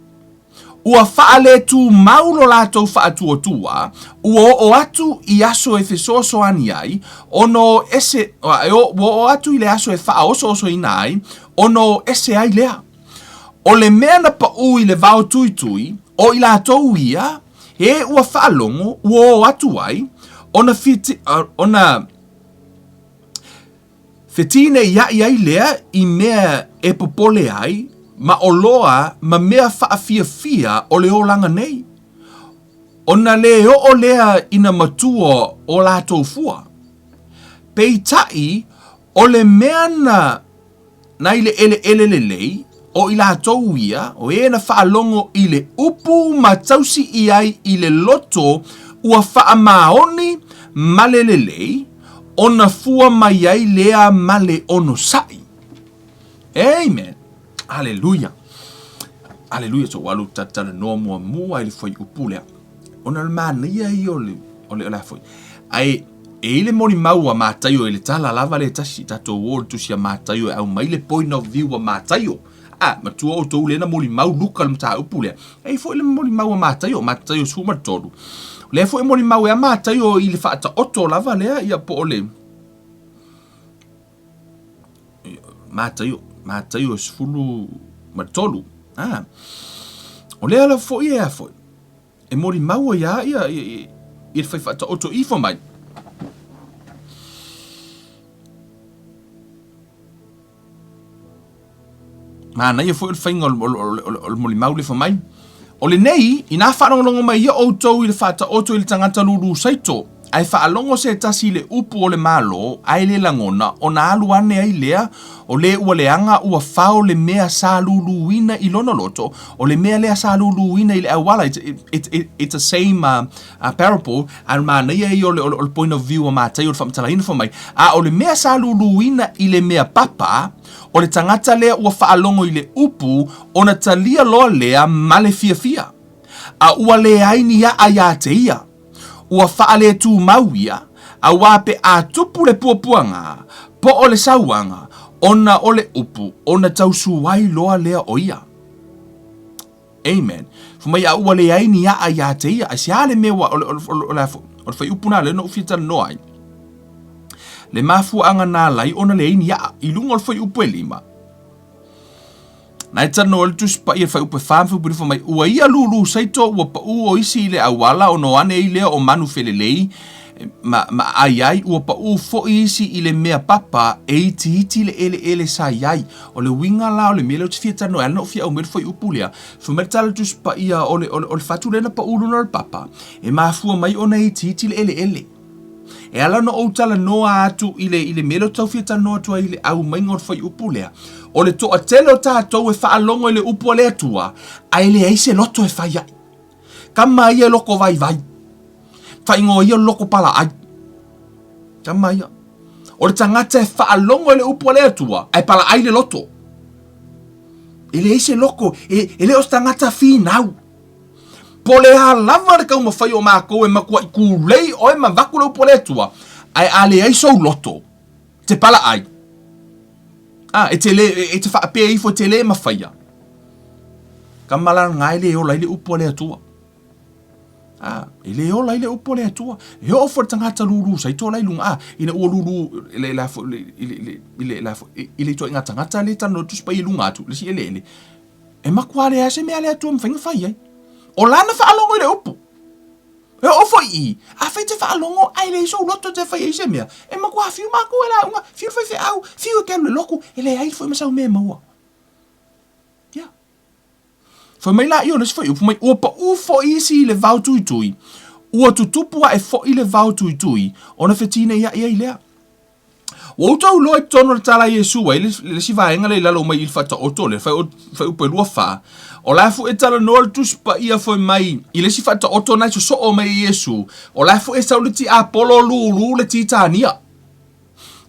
Ua whaale tu maulo lātou whaatua, ua o atu i aso e whesoso ani ai, ono ese, o atu i le aso e whaoso inai, ono ese ai lea. O le mea na pa i le vau tui, o i lātou ia, he ua whaalongo, ua o atu ai, ona fetine ia ai lea i mea e popole ai, ma o loa ma mea whaafia o le olanga nei. Ona le o lea ina matua o lātou fua. Pei tai, o le mea na ile ele lei, o i lātou ia, o e na whaalongo i le upu ma tausi i ai i le loto ua whaamaoni ma le lei, ona fua mai ai lea ma le ono sai. Amen. Hallelujah. Hallelujah. So walu tatana no mua i le foi upulea. Ona le mana ia i ole la foi. Ai e le mori mau a mātaio e le tala lava le tasi tato wall tu sia mātaio au mai le point of view a mātaio. Ma tua o tau lena mori mau luka le mta upulea. Ei foi le mori mau a mātaio suma tolu. Le foi mori mau a mātaio i le whaata oto lava lea ia po ole. Mātaio sfulu matolu. O lea la foi ea foi. E mori maua ia i le whaiwhata oto i fo mai. Mana ia foi le whainga o mori mau le fo mai. O le nei, i nā whanongongo mai ia outou i le whata oto i le tangata lulu saito. Ai whaalongo se tasi le upu o le malo, ai le langona, o nā aluane ai lea, o le ua leanga ua whao le mea sa luluina i lono loto, o le mea lea sa luluina i le awala. It's the same parable, al mānei ai o le point of view o mātai o le whamatalaina wha mai. O le mea sa luluina i le mea papa, o le tangata lea ua whaalongo i le upu, o na talia loa lea ma le fia. Ua le aini ia a ia te ia. Ua whaale tu mauia, a wape a tupu le puapuanga, po o le sauanga, ona o le upu, ona tausu wai loa lea o ia. Amen. Fumai a ua le aini a ia te ia, a siale mewa o le whai upuna le no ufita noai. Le mafuanga nā lai, ona le aini a ilunga o le whai upu e lima. Nai tano o le tuspa i le whai upu e whamfu puri fumai, ua ia lulu saito ua pa o isi le awala o no ane i lea o manu felelei, ma ai ua pa fo isi i le mea papa e iti le ele sa iai o le winga la o le mele o te fia tano elna o fia o mele foi upulea fumele tala tuspa ia o le fatu lena pa uluna le papa e mafua mai ona iti le ele e ala no o tala noa atu i le mele o tau fia tano atua i le au mainga o le foi upulea o le toa tele o tātou e whaalongo i le upu o le atua a ele eise loto e whai ai kama ia loko vai whaingo ia loko pala ai. Tama ia. O le tangata e whaalongo e le upu le atua, ai pala ai le loto. Ele eise loko, ele os tangata whinau. Po le ha lava le kauma whai o mako e makua i kulei o e mawaku le upu le atua, ai ale eiso loto. Te pala ai. E te whaapea ifo te le mawhaia. Kamala ngai le o lai le upu le atua. Ele o lai le upo le atua. E o for tangata lulu sai to lai lunga. Ina o lulu ile to inga tangata le tano tu spai lunga tu. Le si ele. E makua le ase me ale atua mwhinga whai ai. O lana whaalongo le upo. E o fo i. A whai te whaalongo ai le iso loto te whai ase mea. E makua fiu mako e la unga. Fiu whai au. Fiu e kelu le loko. Ele ai fo masau mea maua. Fa mai la io nes foi upu mai ua pa fo isi le vau tui. Ua tutupua e fo i le vau tui. Ona fetine ia i lea. Ua utau loa i tono le tala Yesu ai le si vaenga le lalo mai il fata oto le fai upu e lua fa. O la fu e tala noa le tuspa ia foi mai i le si fata oto nai so o mai Yesu. O la fu e sau le ti apolo lulu le ti tania.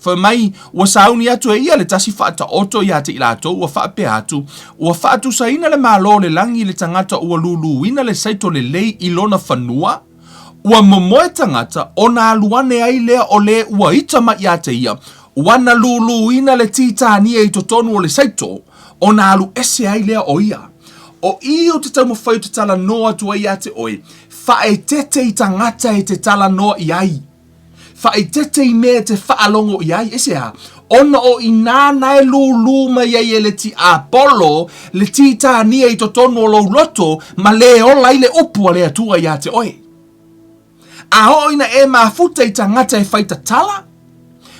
Fa mai ua sauni atu e ia le tasi whaata oto ia te ilato ua whaape atu. Ua whaatu saina le malo le langi le tangata ua lulu ina le saito le lei ilona whanua. ua momoe tangata o nā luane ai lea o le ua itama ia te ia, wana lulu ina le titania I totonu o le saito, o nā alu ese ai lea o ia. O I o te tau mawhai o te tala noa tua ia te oe, whae tete I tangata e te tala noa I ai. Whae tete I mea te whaalongo I ai, ese a. Ona o I nāna e lulu mai ai e le ti Apollo, le titania I totonu o lau loto, ma le ola I le opua le atua ia te oe. A ho ina e mafuta I tangata e whaita tala,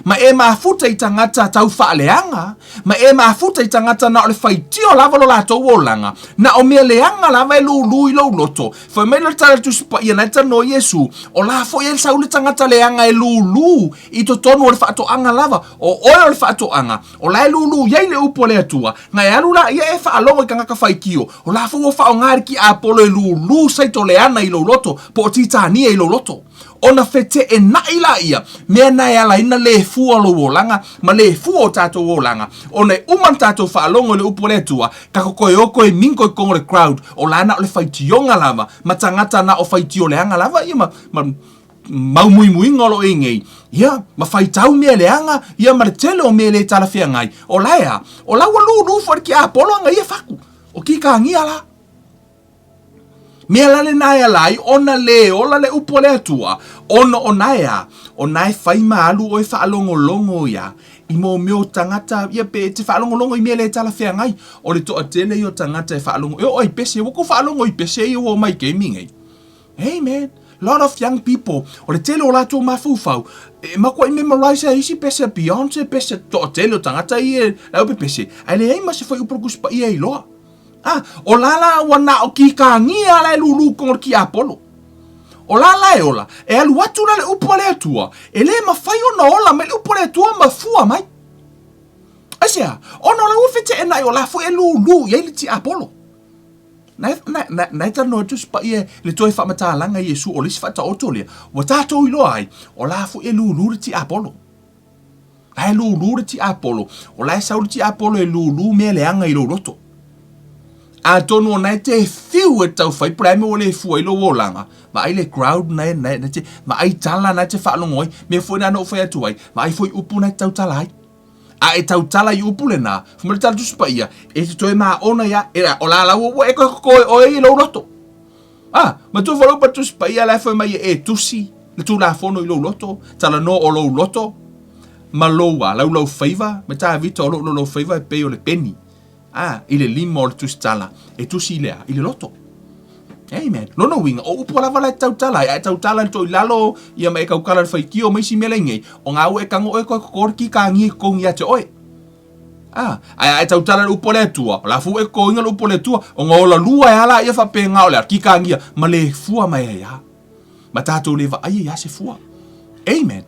ma e mafuta I tangata tau whaaleanga, ma e mafuta I tangata na o le whaitio lava lo lātou o langa, na o mea leanga lava e lulu I lau loto. Whai mei le tala tu sipa ia naita no Yesu, o la fo e sau le tangata leanga e lulu, I to tonu o le whaatoanga lava, o oe o le whaatoanga, o la e lulu iei le upo le atua, ngai alu la ia e whaalongo I kangaka whaikio, o la fo o whaongari ki Apollo e lulu saito leana I lau loto, po o titania I lau loto. Ona fete e naila ia, mea nai ala ina le fua lo wolanga, ma le fua o tato wolanga. Ona uman tato whaalongo le upo le tua, kakokoe oko e minko kongo le crowd, o lana o le whaitionga lava, ma tangata na o whaitio le anga lava, ia mau mui ngolo ingei. Ia, ma whaitau mea le anga, ia ma le tele o mea le talawhia ngai. O laia, o laua lulu fwari ki Apollo anga ia whaku, o ki ka ngia la. Mea lale nai alai, ona le, ola le upo le atua, ona o naia, o nai whaima alu o e whaalongo longo ia, I mo meo tangata, ia pe te whaalongo longo I mea le tala whea ngai, o le toa tele I o tangata e whaalongo, o I pese, wako whaalongo I pese I o mai gaming ei. Hey man, lot of young people, o le tele o lato mafufau, mako I memorize isi pese Beyonce, pese toa tele o tangata I e, lau pe pese, ai le eima se whai uprokuspa I e loa. Ah, o lala wana o ki ka ngia la lulu kongor ki Apollo. O lala e ola, e alu atu la le upo le atua, e le mawhai o na ola me le upo le atua mafua mai. Asea, ona la ufete e nai o la fu e lulu, ye le ti Apollo. Nai tano atu spa ie le toi whamata langa Yesu o lisi whata otolia, wa tato ilo ai, o la fu e lulu le ti Apollo. La e lulu le ti Apollo, o la e sau le ti Apollo e lulu mea le anga ilo roto. A tonu o nai te fiu e tau whai preme o le fua ilo wolanga. Ma ai le crowd nai te, ma ai tala nai te whaalongoi, me fui nana o whai atu ai, ma ai fui upu nai tau tala ai. A e tau tala I upu le nā, fumare tala tuspa ia, e te toi maa ona ia, e o la lau o e koe o e ilo roto. Ah, ma tu whalau pa tuspa ia lai fai mai e tusi, le tu la fono ilo roto, tala no o lo roto, ma loa, lau faiva, me ta vita o lo faiva e pei o le penny. Ah, I le lima o le tusitala, e tusi lea, I le loto. Amen. Lono winga, o upo lava lai tautala, e tautala to I lalo, ia me e kaukala le whaikio, maisi mele ngei, o ngā ue kango e koe korki ka ngi kongi ate oe. Ah, ai tautala le upo le atua, la fu e ko inga le upo le atua, o ngā ola lua e ala, ia whape ngā ole, ki ka ngia, ma le fua mai ea. Ma tātou lewa, ai ia se fua. Amen.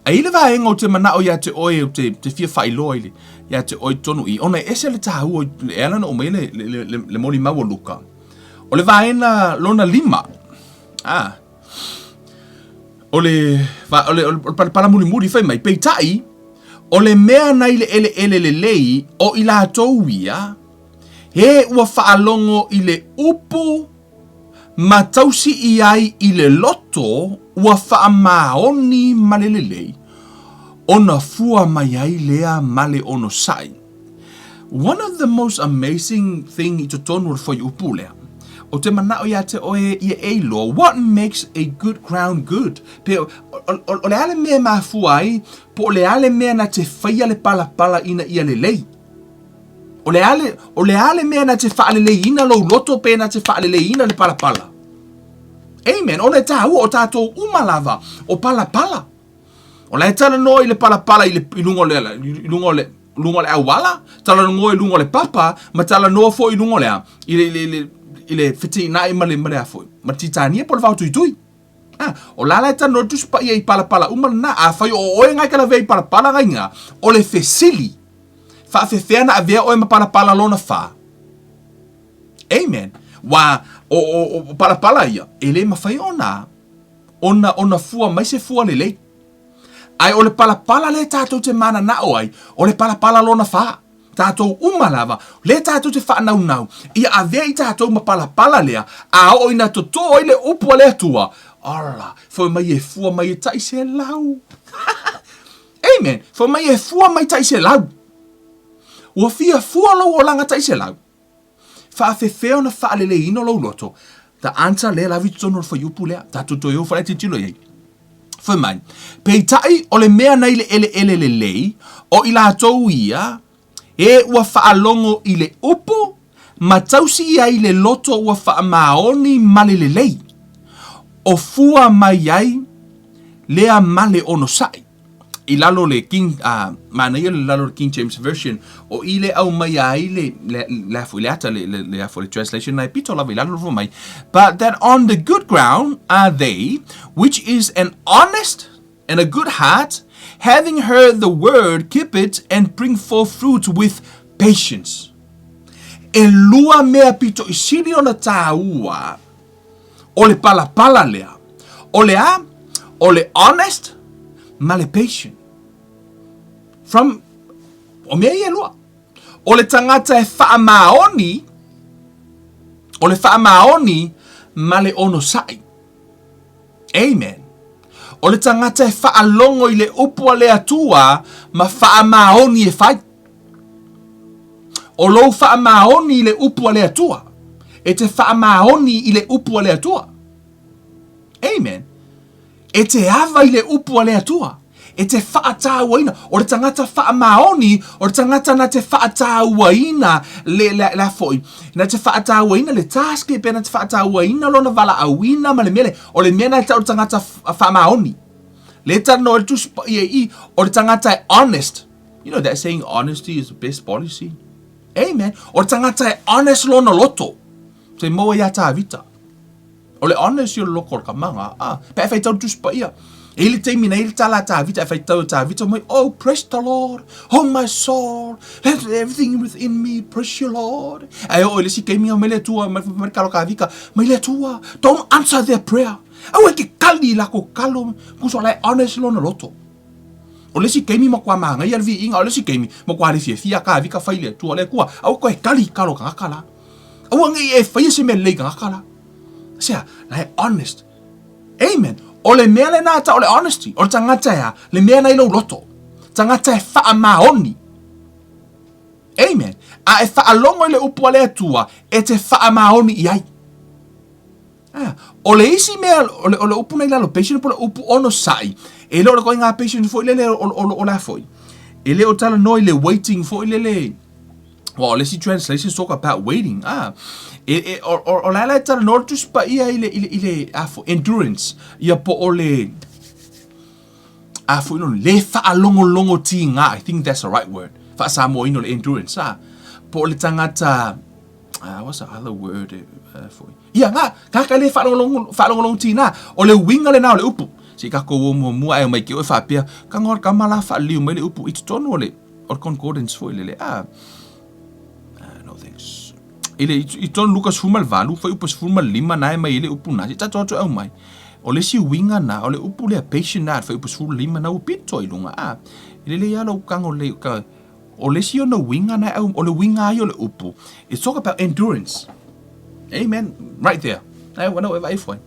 Ai le va engo te manao ia te oe, te fia whailoa ili, ia te oi tonu I, ona ese le tahu le elana o mei le moli maua luka. O le vaena lona lima. Ah. O le pala muri fai mai, peitai, o le mea nai le ele lei, o I la ia, he ua whaalongo I le upu, ma tausi I ai I le loto, ua whaamaoni malele lei. Ona fua mai ai lea male ono sai. One of the most amazing thing I to tonu for you upu lea. O te manao ia te oe I eilo, what makes a good crown good? Pe o le ale mea mafua ai, po le ale mea na te whaia le pala ina ia le lei. O le ale mea na te whaale lei ina lo loto pe na te whaale lei ina le pala. Amen. O le tahu o tātou umalava o pala. O lai tala no I le pala I lungo le awala, tala no I lungo le papa, ma tala no fo I lungo le a, I le fiti na I male a fo, ma titania po le vau tui. Ah, o la lai tala no tuspa I pala, umal na a fai o oe ngai kala vei pala ngai nga, o le fesili, fa fefea na avea oe ma pala lona fa. Amen. Wa, o pala ia, ele ma fai ona fua, mai se fua le lei. Ai o le pala le tātou te mana nao ai, o le pala lona wha. Tātou umalava, le tātou te wha nau. Ia avea I tātou ma pala lea, a o ina toto i le upua le atua, Ala, foi mai e fua mai e tai se lau. Amen. Foi mai e fua mai tai se lau. Ua fia fua lau o langa tai se lau. Whaafefeo na whaalele ino lau loto. Ta ansa le la vitsono foi upu lea. Ta tuto yo whae titilo yei. Foi mai. Pei tai o le mea nei le ele lei. O ila atou ia. E ua whaalongo i le upu. Ma tausi ia i le loto ua whaamaoni male le lei. O fua mai ai. Lea male ono sai. I lalo le King, mana ia le lalo le King James Version, o i le au mai ai le afu leata, le afu le translation na pito lava i lalo lo mai. But that on the good ground are they, which is an honest and a good heart, having heard the word, keep it, and bring forth fruit with patience. E lua mea pito i siri o na tāua, o le pala lea, o le honest, ma le patient. From o mea ia lua. O le tangata e whaamaoni, o le whaamaoni ma le ono sai. Amen. O le tangata e whaalongo i le upua le atua ma whaamaoni e whai. O lo whaamaoni i le upua le atua. E te whaamaoni i le upua le atua. Amen. E te ava i le upua le atua. E te whaatauaina. O le tangata whaamaoni, o le tangata na te whaatauaina le foi. Na te whaatauaina le taske pe na te whaatauaina lo na wala auina ma le mele. O le mena o le tangata whaamaoni. Le tano le tuspa i o le tangata e honest. You know that saying honesty is the best policy. Amen. O le tangata e honest lo na loto. Te moa ia tā vita. O le honest yo loko o kamanga. Pe e whaitau tuspa ia. Ele te mina, ele tala tā vita, e whaitau tā vita, mai, oh, praise the Lord, oh, my soul, let everything within me, praise you, Lord. Ai, o, ele si keimi o mele tua, mai kalo ka vika, mai le tua, don't answer their prayer. Au, e ke kali lako kalo, kuso lai honest lo na loto. O le si keimi mo kwa maanga, i alvi inga, o le si keimi, mo kwa le fia ka vika whai le tua, le kua, au, ko e kali kalo ka ngakala. Au, angi e whai se me lei ka ngakala. Sea, lai honest. Amen. O le mea le nata o le honesty. O le tangata ea. Le mea nei lau loto. Tangata e whaamaoni. Amen. A e whaalongo i le upua le atua. E te whaamaoni i ai. O le isi mea. O le upu nei lalo patient. Po le upu ono sai. E leo le koi ngā patient fo i le o la foi. E leo tala noi le waiting fo i le. Well, let's see translations talk about waiting. O la la tala no tus pa ia ile afo endurance. Ia po ole afo ino le fa longo tinga. I think that's the right word. Fa samo ino le endurance. Po le tangata what's the other word for? Ia nga ka le fa longo tinga. O le winga le na le upu. Si ka ko mo ai mai ki o fa pia. Ka ngor ka mala fa liu mai le upu it's tono le or concordance fo ile le ele i ton Lucas fumal valu foi upos fumal lima na mai ele upu na ta to au mai o le si winga na o le upu le patient na foi upos fumal lima na upito i lunga ele le ya lo kango le ka o le si o no winga na o le winga yo le upu it's talk about endurance. Amen. Right there. I want to foi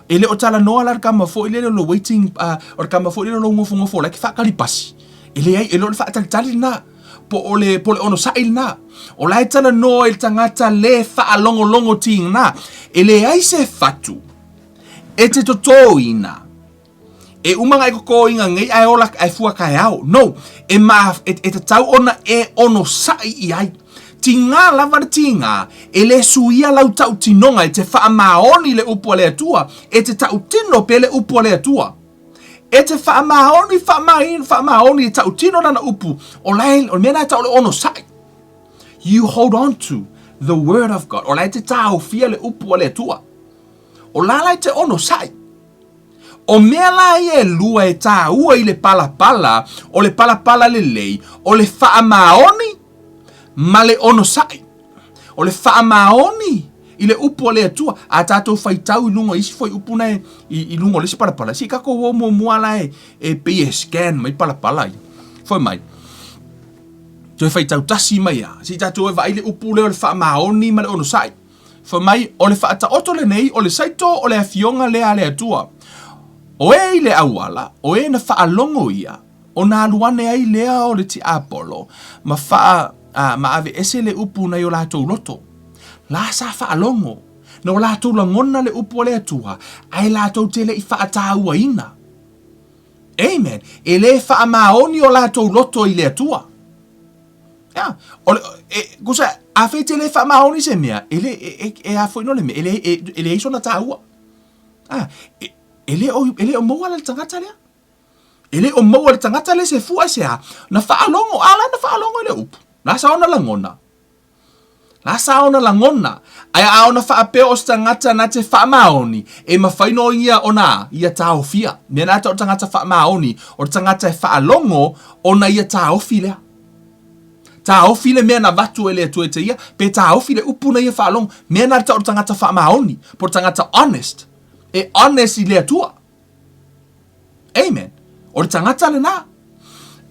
ele o tala no alar kama fo ele lo waiting or kama fo ele lo ngofo like fa kali pasi ele ai ele lo fa tali na po ole ono sail na o lai tala no il tangata le fa longo ting na ele ai se fatu e te toto ina e umanga i ko inga ngai ai ola ai fua kai au no e ma e te tau ona e ono sai i ai tinga lava tinga ele suia lau tau tinonga e te fa maoni le upu le atua e te tau tino pe le upu le atua e te whaamaoni e tau tino na upu o lai o mena tau le ono sai. You hold on to the word of God. O lai te tau fia le upu o le tua. O lai te ono sai. O mea lai e lua e tāua i le palapala o le palapala le lei o le whaamaoni ma le ono sai. O le whaamaoni i le upu o le atua, a tātou whaitau i lunga isi foi upu nei i lunga o le si palapala. Si kako o mua lai e pei e scan mai palapala i. Foi mai. Toi whaitau tasi mai a. Si tātou e vai le upu leo le whaamaoni ma le ono sai. Whamai, o le whaata oto le nei, o le saito, o le awhionga lea le atua. O e le awala, o e na whaalongo ia, o nā luane ai lea o le ti Apollo, ma ave ese le upu na i o lātou loto. La sa whaalongo, na o lātou langona le upu o le atua, ai lātou te le i whaatāua ina. Amen. E le whaamaoni o lātou loto i le atua. Ja, kusa a fe te le whaamaoni se mea, e a fo ino le mea, ele iso na tāua. Ele o maua le tangata lea. Ele o maua le tangata le se fua se a, na whaalongo, ala na whaalongo i le upu. La saona langona. La saona langona. Ai a ona whaapeo o tangata na te whaamaoni, e mawhaino ia ona ia tāofia. Mea nata o tangata whaamaoni, o tangata e whaalongo, ona ia tāofi lea. Tāofi le mea na watu e le atu e te ia, pe tāofi le upu na ia whaalongo. Mea nata o tangata whaamaoni, po tangata honest. E honest i le atua. Amen. O le tangata le nā.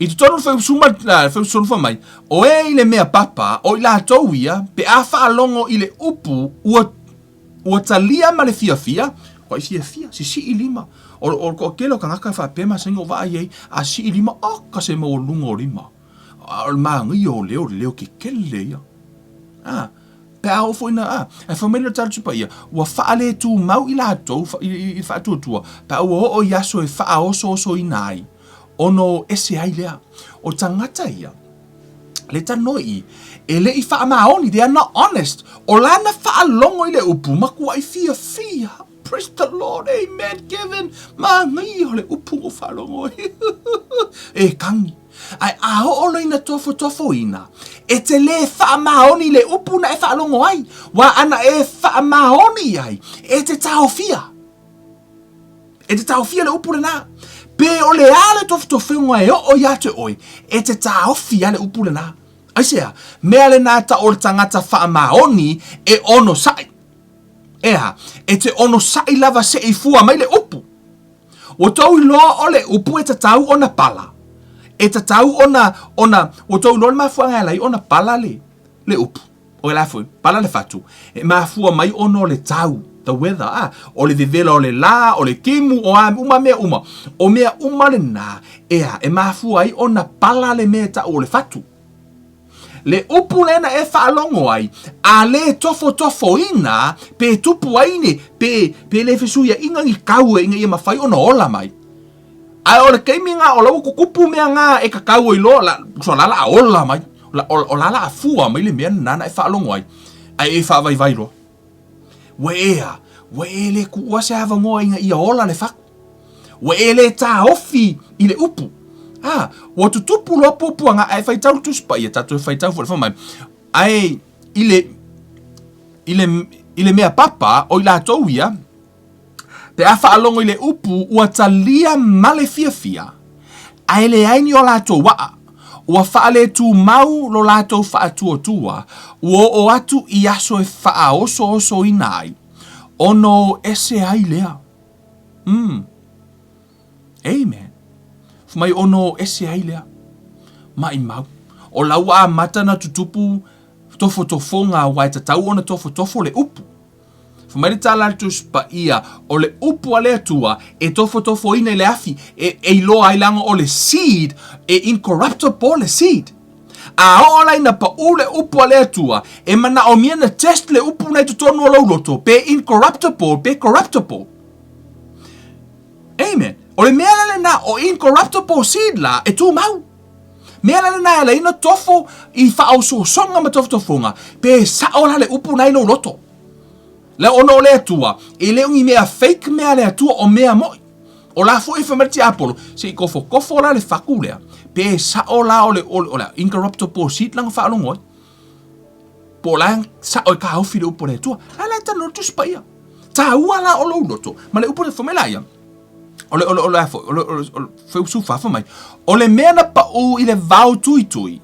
I te tonu whausunu mai, o e i le mea papa, o i la tau ia, pe a whaalongo i le upu, ua talia ma le fia, o i fia, si i lima. O kelo ka ngaka whapema sengo wa ai, a si i lima, ka se mo lunga o lima. O maa ngi o leo ke kele ia. Pe a ofo ina, e whamela tala tupa ia, ua whaale tu mau i la tau, i whaatua, pe a ua o yaso e wha oso ina ai. Ono ese ai lea, o tangata ia, le tanoi, e le i whaamaoni, they are not honest, o lana whaalongo i le upu, makua i fia, praise the Lord, amen, Kevin, ngai o le upu o whaalongo, e kangi, ai aho olo ina tofo ina, e te le whaamaoni le upu na e whaalongo ai, wa ana e whaamaoni ai, e te taofia le upu le na, pe o le ale tofitofinga e o ia te oi, e te taofi ale upu le nā. Aisea, mea le nā ta o le tangata whaamaoni e ono sai. Ea, e te ono sai lava se i fua mai le upu. O tau i loa o le upu e te tau ona pala. E te tau o tau i loa le mafua ngai lai ona pala le upu. O e la fui, pala le fatu. E mafua mai ono le tau. The weather, o le vivela o le la, o le kimu, o mea uma le nā, e mafua ai o na pala le mea ta o le fatu. Le upu lena e whaalongo ai, a le tofo ina, pe tupu aine, pe le fesuia inga i kaue, inga i mawhai o na ola mai. Ai o le keiminga o lau kukupu mea ngā e ka kaue i loa, so lala a ola mai, o lala a fua mai le mea nana e whaalongo ai, ai e whaavai loa. Wa e le kuua se hava ngoa inga ia ola le whaku. Wa e le tā ofi i le upu. Wa tutupu loa pupuanga ai whaitau tuspa ia tatu e whaitau fwere whamai. Ai i le mea papa o i la tau ia, te a whaalongo i le upu ua talia male fia. Ai le aini o la tau waa. Ua whaale tu mau lo la tau whaatua. Ua o atu i aso e wha oso inai. Ono ese ai lea. Amen. Fumai ono ese ai lea. Mai mau. O laua a matana tutupu tofo ngā wai tatau ona tofo le upu. Fumai le tala tuspa ia o le upu a le atua e tofo ina le afi e loa ai langa o le seed e incorruptible le seed. A ola ina pa ule upu a le atua, e mana o mia na test le upu nei tutonu o lauloto, pe incorruptible, pe corruptible. Amen. O le mea le na o incorruptible seed la, e tu mau. Mea le na le ina tofo i whao songa ma tofonga, pe sa ola le upu nei lauloto. Le ono le atua, e le ungi mea fake mea le atua o mea moi. O la fu e whamerti Apollo, se i kofo la le whaku lea. Pe sa o la o le incorruptible seed langa whaalongo. Po la sa o ka haufi le upo le tua. La ta no tu spaia. Ta ua la o lo loto. Ma le upo le whamela ia. O le feu sufa whamai. O le mea na pa u i le vau tui.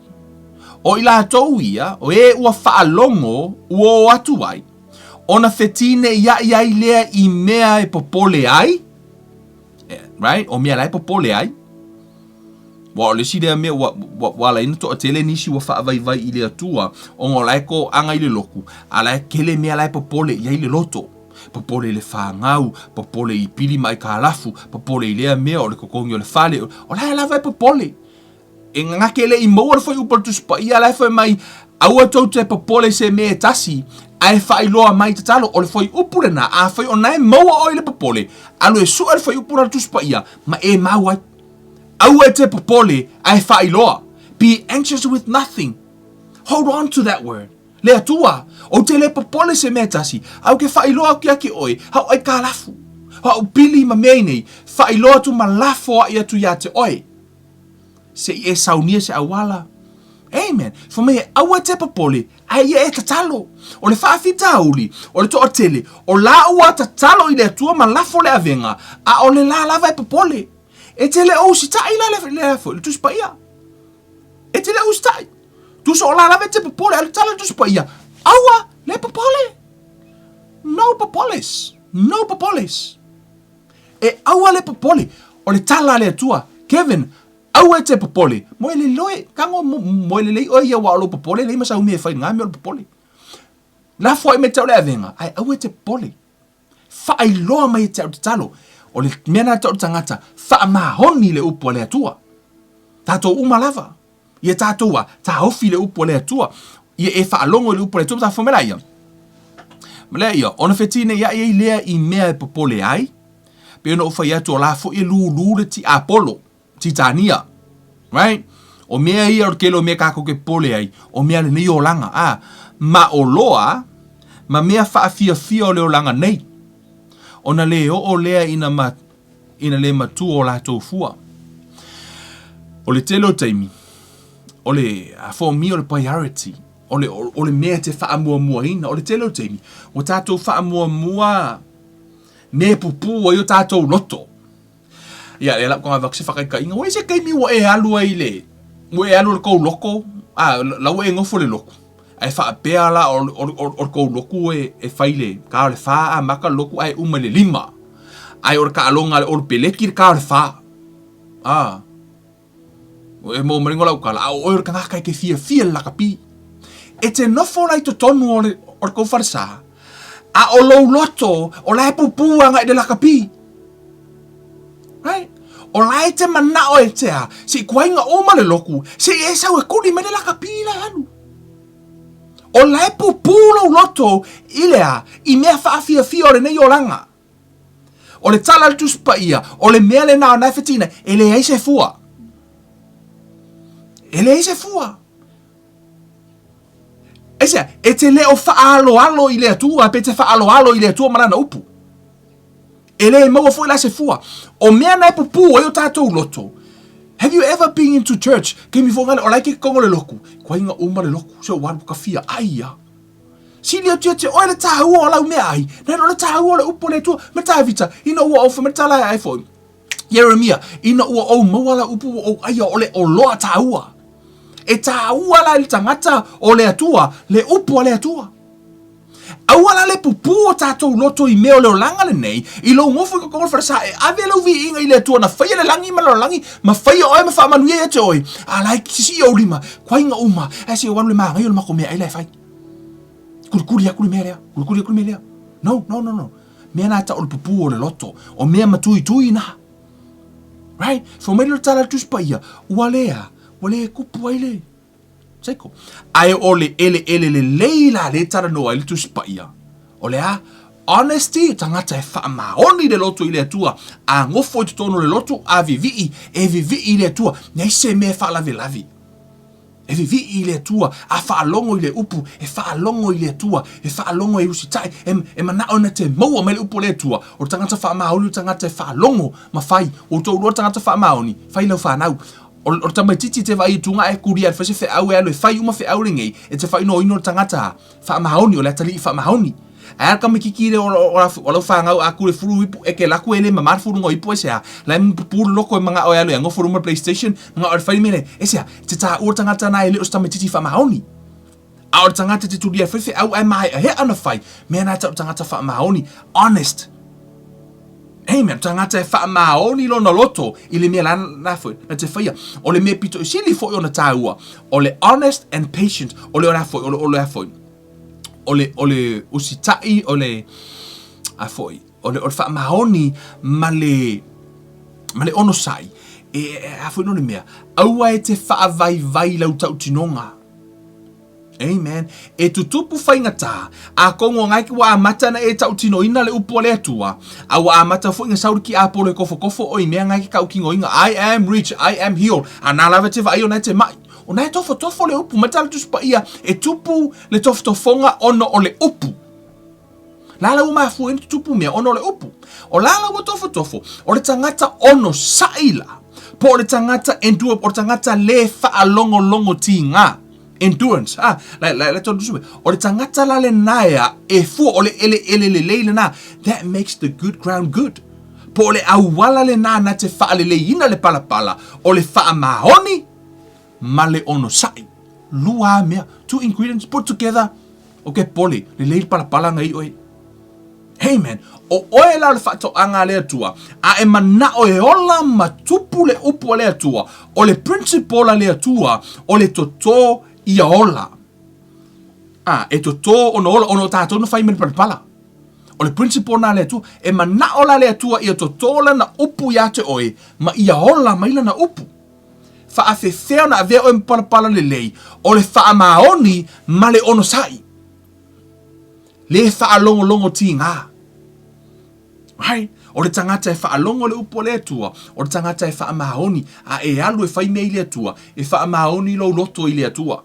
O i la tau ia, o e ua whaalongo ua atu ai. O na fetine ia lea i mea e popole ai. Right? O mea lai popole ai. Wa le si le me wa la ina to tele nisi wa fa vai vai ile atua o ngolai ko anga ile loku ala kele me ala popole ia ile loto popole le fangau popole I pili mai kalafu popole ile me o le kokongi o le fale o la la vai popole e nga kele I mo foi upor tu spa ia la foi mai au to te popole se me tasi ai fai loa mai te talo o le foi upure na a foi o nai mo o ile popole alo e su al foi upura tu spa ia ma e mau ai au e te popole ai fai loa. Be anxious with nothing. Hold on to that word. Le atua. O te le popole se metasi. Au ke fai loa ki aki oi. Hau ai kalafu. Hau pili ma mei nei. Fai loa tu malafo a ia tu ia te oi. Se I e saunia se awala. Amen. For me, au e te popole. Ai e tatalo. O le whaafita auli. O le toa tele. O la ua tatalo I le atua malafo le avenga. A o le la lava e popole. E te le o si tai la le fo tu spaia e te le o si tai tu so la la vete popole al tala tu spaia aua le popole no popoles e aua le popole o le tala le tua Kevin aua te popole mo le loe kango mo le o ia wa lo popole le masa umi e fai ngami o popole la fo me te le avenga ai aua te popole fa ai lo mai te talo o le mena tau tangata wha mahoni le upo le atua. Tātou umalava. Ia tātou a, tā hofi le upo le atua. Ia e wha alongo le upo le atua. Tā whamela ia. Mela ia, ona whetine ia I lea I mea e popole ai. Pe ona ufa ia tō la fo I lū le ti Apollo. Ti tānia. Right? O mea ia o kelo mea kako ke pole ai. O mea le nei o langa. Ma o loa, ma mea wha fia o le o langa nei. Ona le o lea ina le matu o la fua. O le telo taimi. O le for me o le priority. O le mea te wha mua ina. O le telo taimi. O tātou wha mua ne pupu o i o tātou loto. Ia, e lap konga vakse whakaika inga. Wai se kaimi wa e alu ai le. Wa e alu le kou loko. Lau e ngofo le loko. Ai wha apea la o kou loku e whaile. Ka o le wha a maka loku ai uma le 5. Ai o ka alonga le o peleki ka o le wha. E mo maringo lau kala. O ka ngaka ke fia la kapi. E te nofo lai to tonu o kou wharsa. A o lou loto o lai pupu anga I de la kapi. Right? O lai te mana o e tea. Si kuainga o ma le loku. Si e sau e kuni me de la kapi la anu. O lai pupulo loto ilea I mea whaafia o le nei o langa. O le tala le tuspa ia. O le mea le nao nai whetina. E le eise fua. Esia, e te leo whaalo I le atua. Pe te whaalo I le atua marana upu. E le maua fo I la se fua. O mea nai pupu o i o tātou loto. Have you ever been into church? Ke mi fongale o lai ke kongo le loku. Kwa inga uma le loku. Se o waru ka fia. Aia. Si leo tia te oe le tahua o lau mea ai. Nai no le tahua o le upo le tua. Me tāwita. Ina ua ofa me tala ai fo. Jeremia. Ina ua o maua la upo o aia o le o loa tahua. E tahua la le tangata o le atua. Le upo le atua. Awala le pupu o tātou loto I meo leo langa le nei. I lo ngofu I kakongol wharasa e ave lau vi inga I le atua na whaia le langi ma lo langi. Ma whaia oe ma wha manuia e te oe. A lai kisi o lima. Kwa inga uma. E si o wanu le maa ngai o le mako mea ai lai whai. Kurikuri akuri mea lea. No. Mea nā ta o le pupu o le loto. O mea matui na. Right? So mei lo tala tuspa ia. Ua lea kupu ai le. Seiko. Ai o le ele le leila le tara noa I le tuspa ia. O le honesty tangata e wha maoni le loto I le atua. A ngofo I tutono le loto a vivi I le atua. Nei se me wha lavi. E vivi I le atua. A wha alongo I le upu. E wha alongo I le atua. E wha alongo I usitai. E manao na te maua me le upu le atua. O tangata wha maoni o tangata e wha alongo ma whai. O tau lua tangata wha maoni. Whai lau wha nau. O tamaititi te vai tunga e kuria fese fe au e alo e fai uma fe au ringei e te fai no ino tangata fa mahoni o le tali fa mahoni a ka me kikire o lo fa ngau a kure furu ipu e ke la ku ele mamar furu ngo ipu ese a la pu loko manga o alo ngo furu ma PlayStation nga o fai mene ese te ta o tangata na ele o tamaititi fa mahoni a o tangata te tudia fe au ai mai he ana fai me na ta tangata fa mahoni honest Amen. Tangata e wha maoni lo na loto. Ile mea la foi. Na te whaia. Ole mea pito sili foi o na tāua. Ole honest and patient. Ole o na foi. Ole a foi. Ole usitai. Ole a foi. Ole wha maoni male ono sai. A foi no ne mea. Aua e te wha vai lau tau tinonga. Amen. E tutupu whaingata. A kongo ngai ki wa amata na e tau tino ina le upo le atua. A wa amata fo inga sauri ki a pole kofo o i mea ngai ki kau kingo inga. I am rich. I am healed. A nā lawa te vai o nai te mai. O nai tofo le upu. Matala tuspa ia. E tupu le tofonga ono o le upu. Lala uma fu enti tupu mea ono le upu. O lala wa tofo. O le tangata ono saila. Po o le tangata endua. O le tangata le faa longo ti ngā. Endurance. Like tonu sume. O le tangata la le naia e fu o le ele le na. That makes the good ground good. Po o le awala le na te faa le ina le pala. O le faa mahoni ma le ono sai. Lua mea. 2 ingredients put together. Okay, poli. Le pala ngai oi. Amen. O oe la le fato anga le atua. A e mana o e ola matupu le upu le atua. O le principle le atua. O le toto ia ola. E toto ono tato no fai meni pala. O le principle na le atua. E mana ola le atua ia toto la na upu ia te oe. Ma ia ola maila na upu. Fa a feo na avea oe pala le lei. O le fa maoni ma le ono sai. Le faa longo ti ngā. Right? O le tangata e faa longo le upo le atua. O le tangata e faa mahoni. A e alu e fai mei le atua. E faa mahoni lo loto i le atua.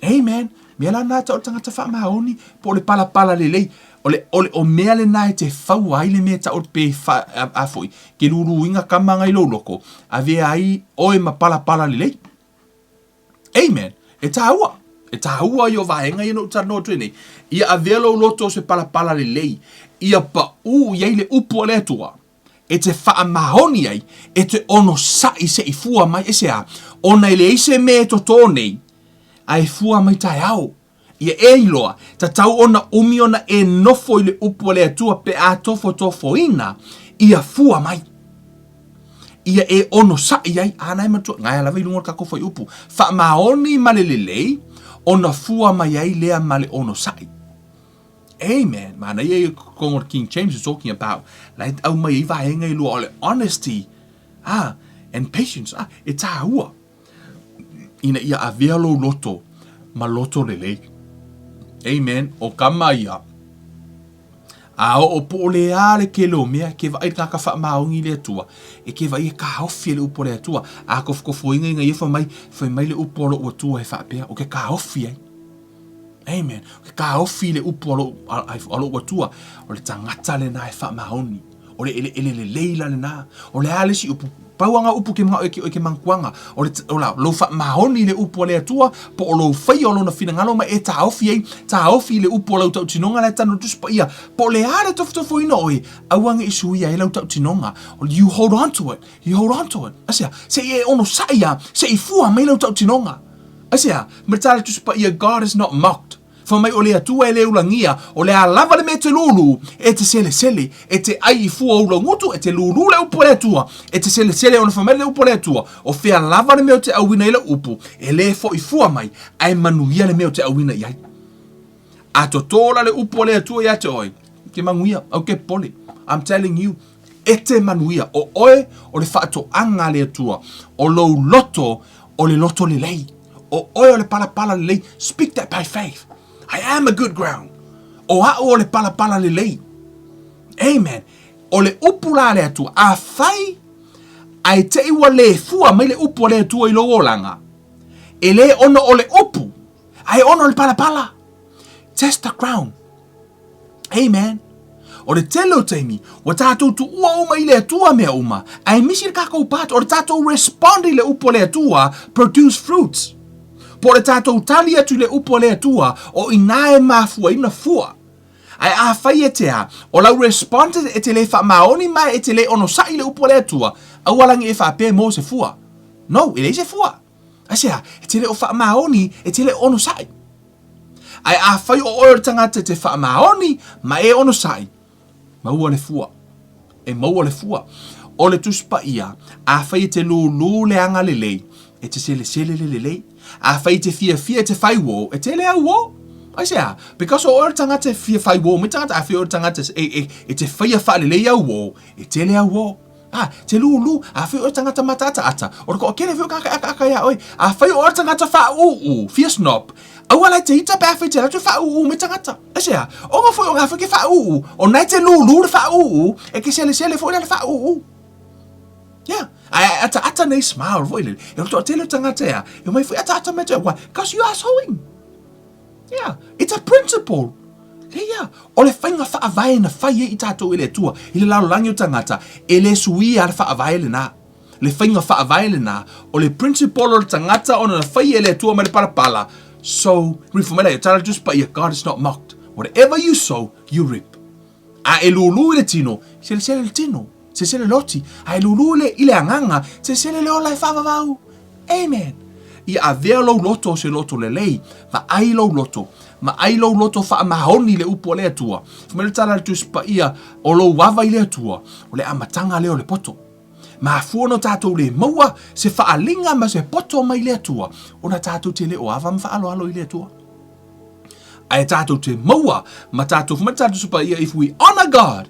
Amen. Mea la nata o le tangata faa mahoni. Po le pala le lei. O mea le nai te fau ai le mea ta o pe a foi. Ke luru inga kamanga i lo loko. A vea ai oe ma pala le lei. Amen. E ta ua. E tahua i o vaenga i no tano tuene. Ia a velo loto se pala le lei. Ia pa iai le upo le atua. E te wha mahoni ai. E te ono sai se i fua mai e se a. Ona i le ise me to tōnei. A e fua mai tai au. Ia e iloa. Ta tau ona umi ona e nofo i le upo le atua pe a tofo ina. Ia fua mai. Ia e ono sai ai. Anai matua. Ngai alawa i lunga kako foi upu. Wha mahoni ma le lei. Ona fua mai ai lea male ono sai. Amen. Mana ia kongo King James is talking about. Like au mai i vaenga i lua ole honesty. And patience. E tahua. Ina ia a velo loto. Ma loto lele. Amen. O kama ia. A o po le ale ke lo mea ke vai ka wha maungi le atua. E ke vai ka hofi le upo le atua. A kofo inga i whai mai le upo lo atua e whapea. O ke ka hofi ai. Amen. O ke ka hofi le upo lo atua. O le tangata le na e wha maungi. O le ele leila le na. O le ale si upu. Pauanga upu ke mga o ke mangkuanga. O lo wha mahoni le upo le atua. Po o lo whai o lo na whina ma e ta hofi ai. Ta hofi le upo lau tau tinonga le tanu tuspa ia. Po le are tofo ina oi. Awanga isu ia e lau tau tinonga. You hold on to it. You hold on to it. Asia, se e ono saia. Se i fua mai lau tau tinonga. Asia, mertale tuspa ia, God is not mocked. Fa mai o le atua e le ulangia, o le alava le me te lulu, e te sele, e te ai i fua ulangutu, e te lulu le upo le atua, e te sele o na famele le upo le atua, o fea lava le meo te awina i le upu, e le fo i fua mai, ai manuia le meo te awina i ai. A totola le upo le atua i ate oi, ke manuia, au ke pole, I'm telling you, e te manuia, o oe, o le whaato anga le atua, o lo loto, o le loto le lei, o oe o le pala le lei, speak that by faith. I am a good ground. O hao o le pala le lei. Amen. O le upu la le atua. A fai, ai te iwa le fua mai le upu le atua i lo olanga. E le ono o le upu. Ai ono le pala. Test the ground. Amen. O le telo teimi, o tātou tu ua uma i le atua mea uma. Ai misi le kako pat, o le tātou respond i le upu le atua, produce fruits. Po le tātou tali atu le upo le atua o inae mafua ina fua. Ai a whai e te a, o lau responded e te le wha maoni mai e te le ono sai le upo le atua, au alangi e wha pe mo se fua. No, e le se fua. Asea, e te le o wha maoni e te le ono sai. Ai a whai o ora tangata te wha maoni ma e ono sai. Ma ua le fua. e maua le fua. O le tuspa ia, a whai te lulu le anga le lei, e te sele le lei. A whai te fia te whai wo, e te lea wo. Ai sea, because o ora tangata fia whai wo, me tangata a fia ora tangata e te whai a wha le lei au wo, e te lea wo. Te lulu, a whai ora tangata matata ata, ora ko kere whio kaka ia oi, a whai ora tangata wha fia snop, awala te hita pa whai te ratu wha me tangata. Ai sea, o nga whai o nga whai ke wha o nai te lulu le wha e ke sele fo le wha Yeah, ata nei smile voi le. E to tele tangata ya. E mai foi ata me te why? Because you are sewing. Yeah, it's a principle. Yeah, o le whainga wha vai na whai I tātou ele tua. I le laulangi o tangata, ele sui ar wha vai le nā. Le whainga wha vai le nā. O le principle o le tangata o na whai ele tua ma le parapala. So, reformela, e tala just pa ia, God is not mocked. Whatever you sow, you reap. A e lulu le tino, se le tino. Se sele loti, ai lulule ile anganga, se sele le ola whawawau. Amen. Ia a vea lau loto se loto le lei, va ai lau loto, ma ai lau loto wha mahoni le upo le atua. Fumele tala le tuspa ia o lau wawa I le atua, o le amatanga leo le poto. Ma fuono tātou le maua, se wha alinga ma se poto mai le atua, o na tātou te le o awa ma wha alo alo I le atua. Ai tātou te maua, ma tātou fumele tātou supa ia, if we honor God,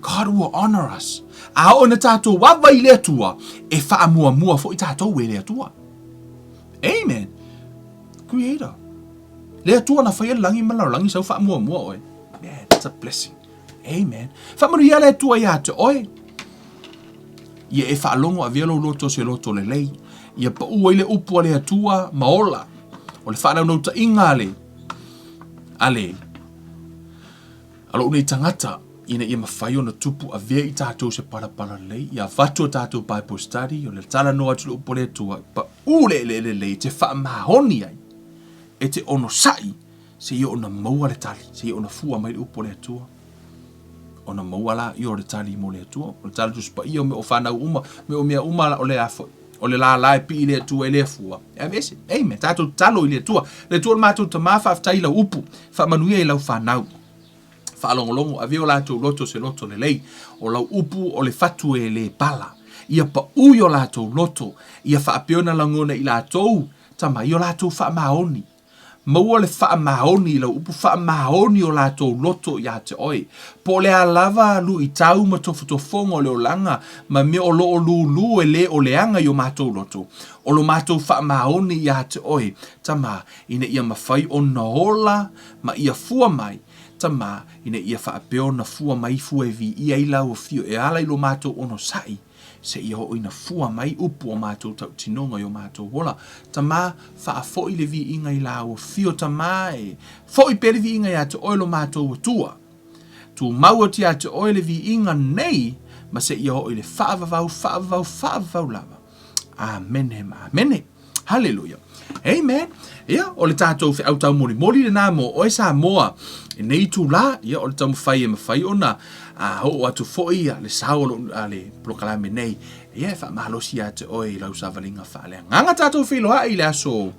God will honor us. A o na tātou wawa I le atua, e wha mua fo I tātou e le atua. Amen. Creator. Le atua na whaia langi malau langi sau wha mua oe. Man, that's a blessing. Amen. Wha manu ia le atua ia te oe. Ia e wha longo a vialo loto se loto le lei. Ia pa ua I le upua le atua maola. O le wha nau nauta inga ale. Alo unei tangata. Ina ia mawhai o na tupu a vea I tātou se parapara lei. Ia whatu o tātou Bible study. O le tala no atu le upo le atua. Pa ule le te wha mahoni ai. E te ono sai. Se ia o na maua le tali. Se ia o na fua mai le upo le atua. O na maua la I o le tali mo le atua. O le tala tu spa ia o me o whanau uma. Me o mea uma o le afo. O le la lai pi I le atua e le fua. E vese. Amen. Tātou talo I le atua. Le atua mātou ta mawha aftai la upu. Wha manuia I lau whanau. Whaalongolongo a veo lātou loto se loto le lei, o lau upu o le fatu e le pala. Ia pa ui o lātou loto, ia whaapeona langona I lātou, tama I o lātou whaamaoni. Maua le whaamaoni, lau upu whaamaoni o lātou loto ia te oi. Po le a lava lu I tau ma tofutofongo le o langa, ma me o lo o lu e le o leanga I o mātou loto. O lo mātou whaamaoni ia te oi, tama ina ia mawhai o na ola, ma ia fua mai. Tama ina ia whaapeo na fua mai fua e vi ia I lau o fio e ala I lo mātou ono sai se ia o ina fua mai upu o mātou tau tinonga I o mātou wola. Tama whaafo I le vi inga I lau o fio tama e fo I pere vi inga I ate oilo mātou o tua. Tu maua ti ate oile vi inga nei ma se ia o I le whaavavau lava. Amen. Hallelujah. Amen. Ia, o le tātou whi au tau mori le nā mo oe sa moa e nei tū la, ia, o le tamu whai e mawhai ona ho atu fōi a le sao le prokalame nei, ia, wha mahalosi a te oe I lau sa valinga whaalea. Nganga tātou whiloa I le aso,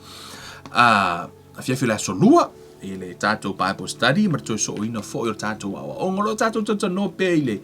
a whiawhi le aso lua, I le tātou Bible study, ma toi so oina fōi o tātou awa. O ngoro tātou tata no pe I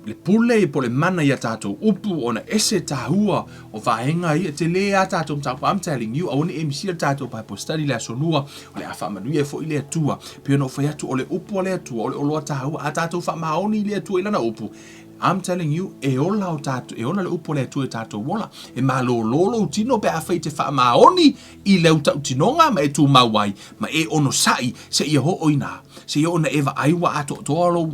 le pule I po le mana ia tātou upu o na ese tāhua o vahenga I te lea tātou mtaupa. I'm telling you, aone MC le tātou Bible study le aso lua, o le awha manuia fo I le atua, pio no whai atu o le upu o le atua, o le oloa tāhua, a tātou wha maoni I le atua I lana upu. I'm telling you, e ola o tātou, e ola le upu o le atua I tātou wola, e malo lolo tino pe a whai te wha maoni I leu tau tinonga ma e tū mawai, ma e ono sai, se ia ho oina, se ia ona eva aiwa ato toa lo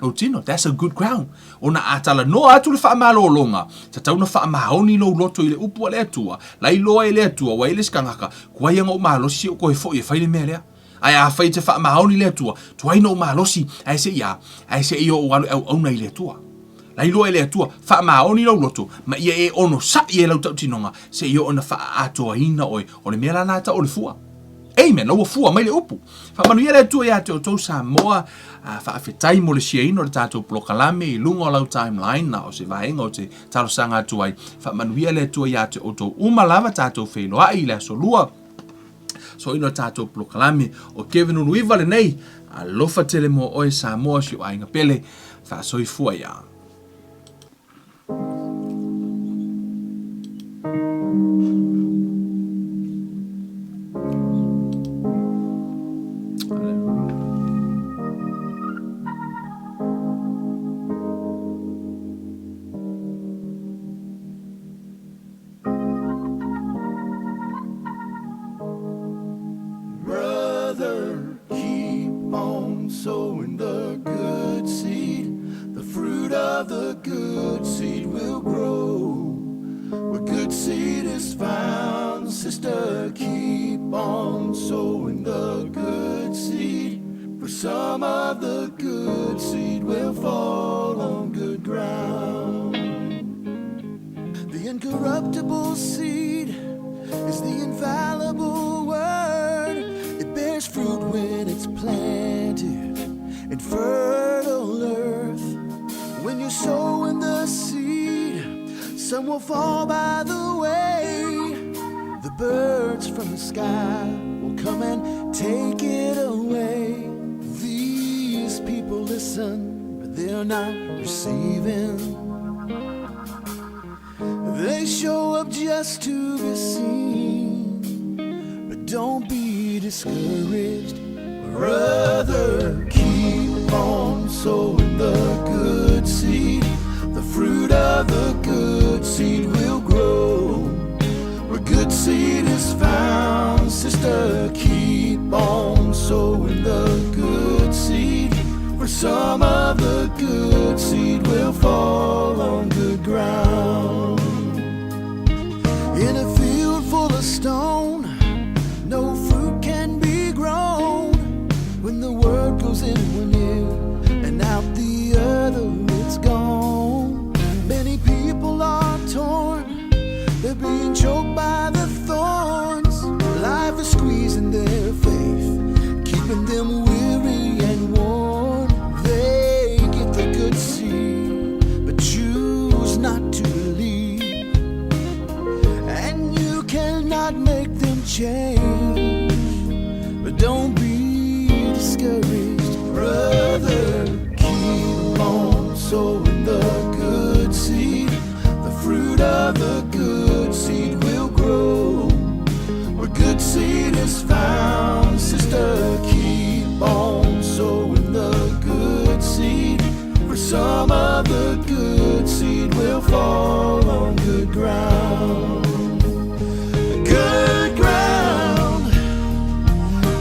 lo tino, that's a good ground. Ona atala no atu le whaamalolonga. Ta tauna whaamahoni lo loto I le upu le atua. Lai loa I le atua, wa ile skangaka. Kua ianga o mahalosi o koe fo I whaile mea lea. Ai a whai te whaamahoni le atua. Tuaina o mahalosi, ai se ia o walu au auna I le atua. Lai loa I le atua, whaamahoni lo loto. Ma ia e ono sa I e lau tau tinonga. Se ia ona wha atoa ina oe. O le mea lana ata o le fua. Amen, lau fua mai le upu. Whamanu ia le atua ia te o tau sa moa whaafetai mo le siaino le tātou prokalame I lunga o lau timeline na o se vaenga o te talosanga atu ai. Whamanu ia le atua ia te o tau umalava tātou wheloa I le aso lua. So ino tātou prokalame o Kevin Unuiva le nei. A lofa tele mo oe sa moa si o ainga pele. whaasoifua ia. Brother, keep on sowing the good seed. The fruit of the good seed will grow. Where good seed is found, sister, keep on sowing the good seed. For some of the good seed will fall on good ground. The incorruptible seed is the infallible word. It bears fruit when it's planted in fertile earth. When you sow in the seed, some will fall by the way. The birds from the sky will come and take it away. These people listen, but they're not receiving. They show up just to be seen, but don't be discouraged. Brother, keep on sowing the good seed. The fruit of the good seed will grow. Where good seed is found, sister, keep on sowing the good seed. For some of the good seed will fall on good ground. In a field full of stone, no fruit can be grown. When the word goes in one ear and out the other, it's gone. Many people are torn, they're being choked by the thorns. Life is squeezing their faith, keeping them weary and worn. They get the good seed, but choose not to believe. And you cannot make them change, but don't be discouraged. Brother, keep on sowing the good seed. The fruit of the good seed will grow. Where good seed is found, sister, keep on sowing the good seed. For some of the good seed will fall on good ground. Good ground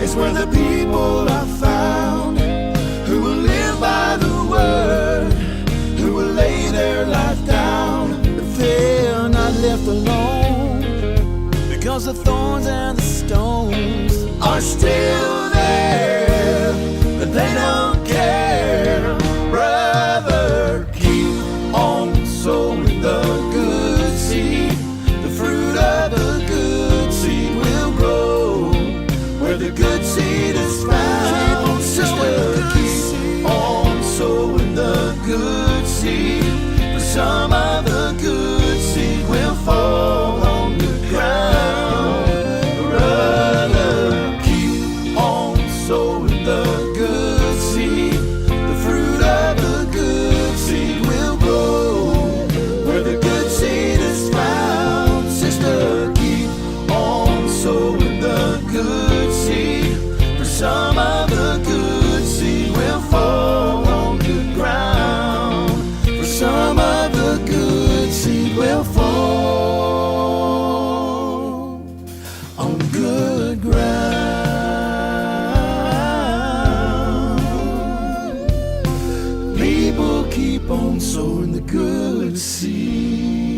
is where the people are found, who will live by the word, who will lay their life down. But they're not left alone, because the thorns and the stones are still there, but they don't care. Brother, keep on sowing the good seed. The fruit of the good seed will grow. Where the good seed is found, sister, keep on sowing the good seed. For some of the good seed will fall on good ground. Brother, keep on sowing the good seed. The fruit of the good seed will grow. Where the good seed is found, sister, keep on sowing the good seed. For some of the good seed will fall on good ground. For some of the good seed will fall on good ground. People keep on sowing the good seed.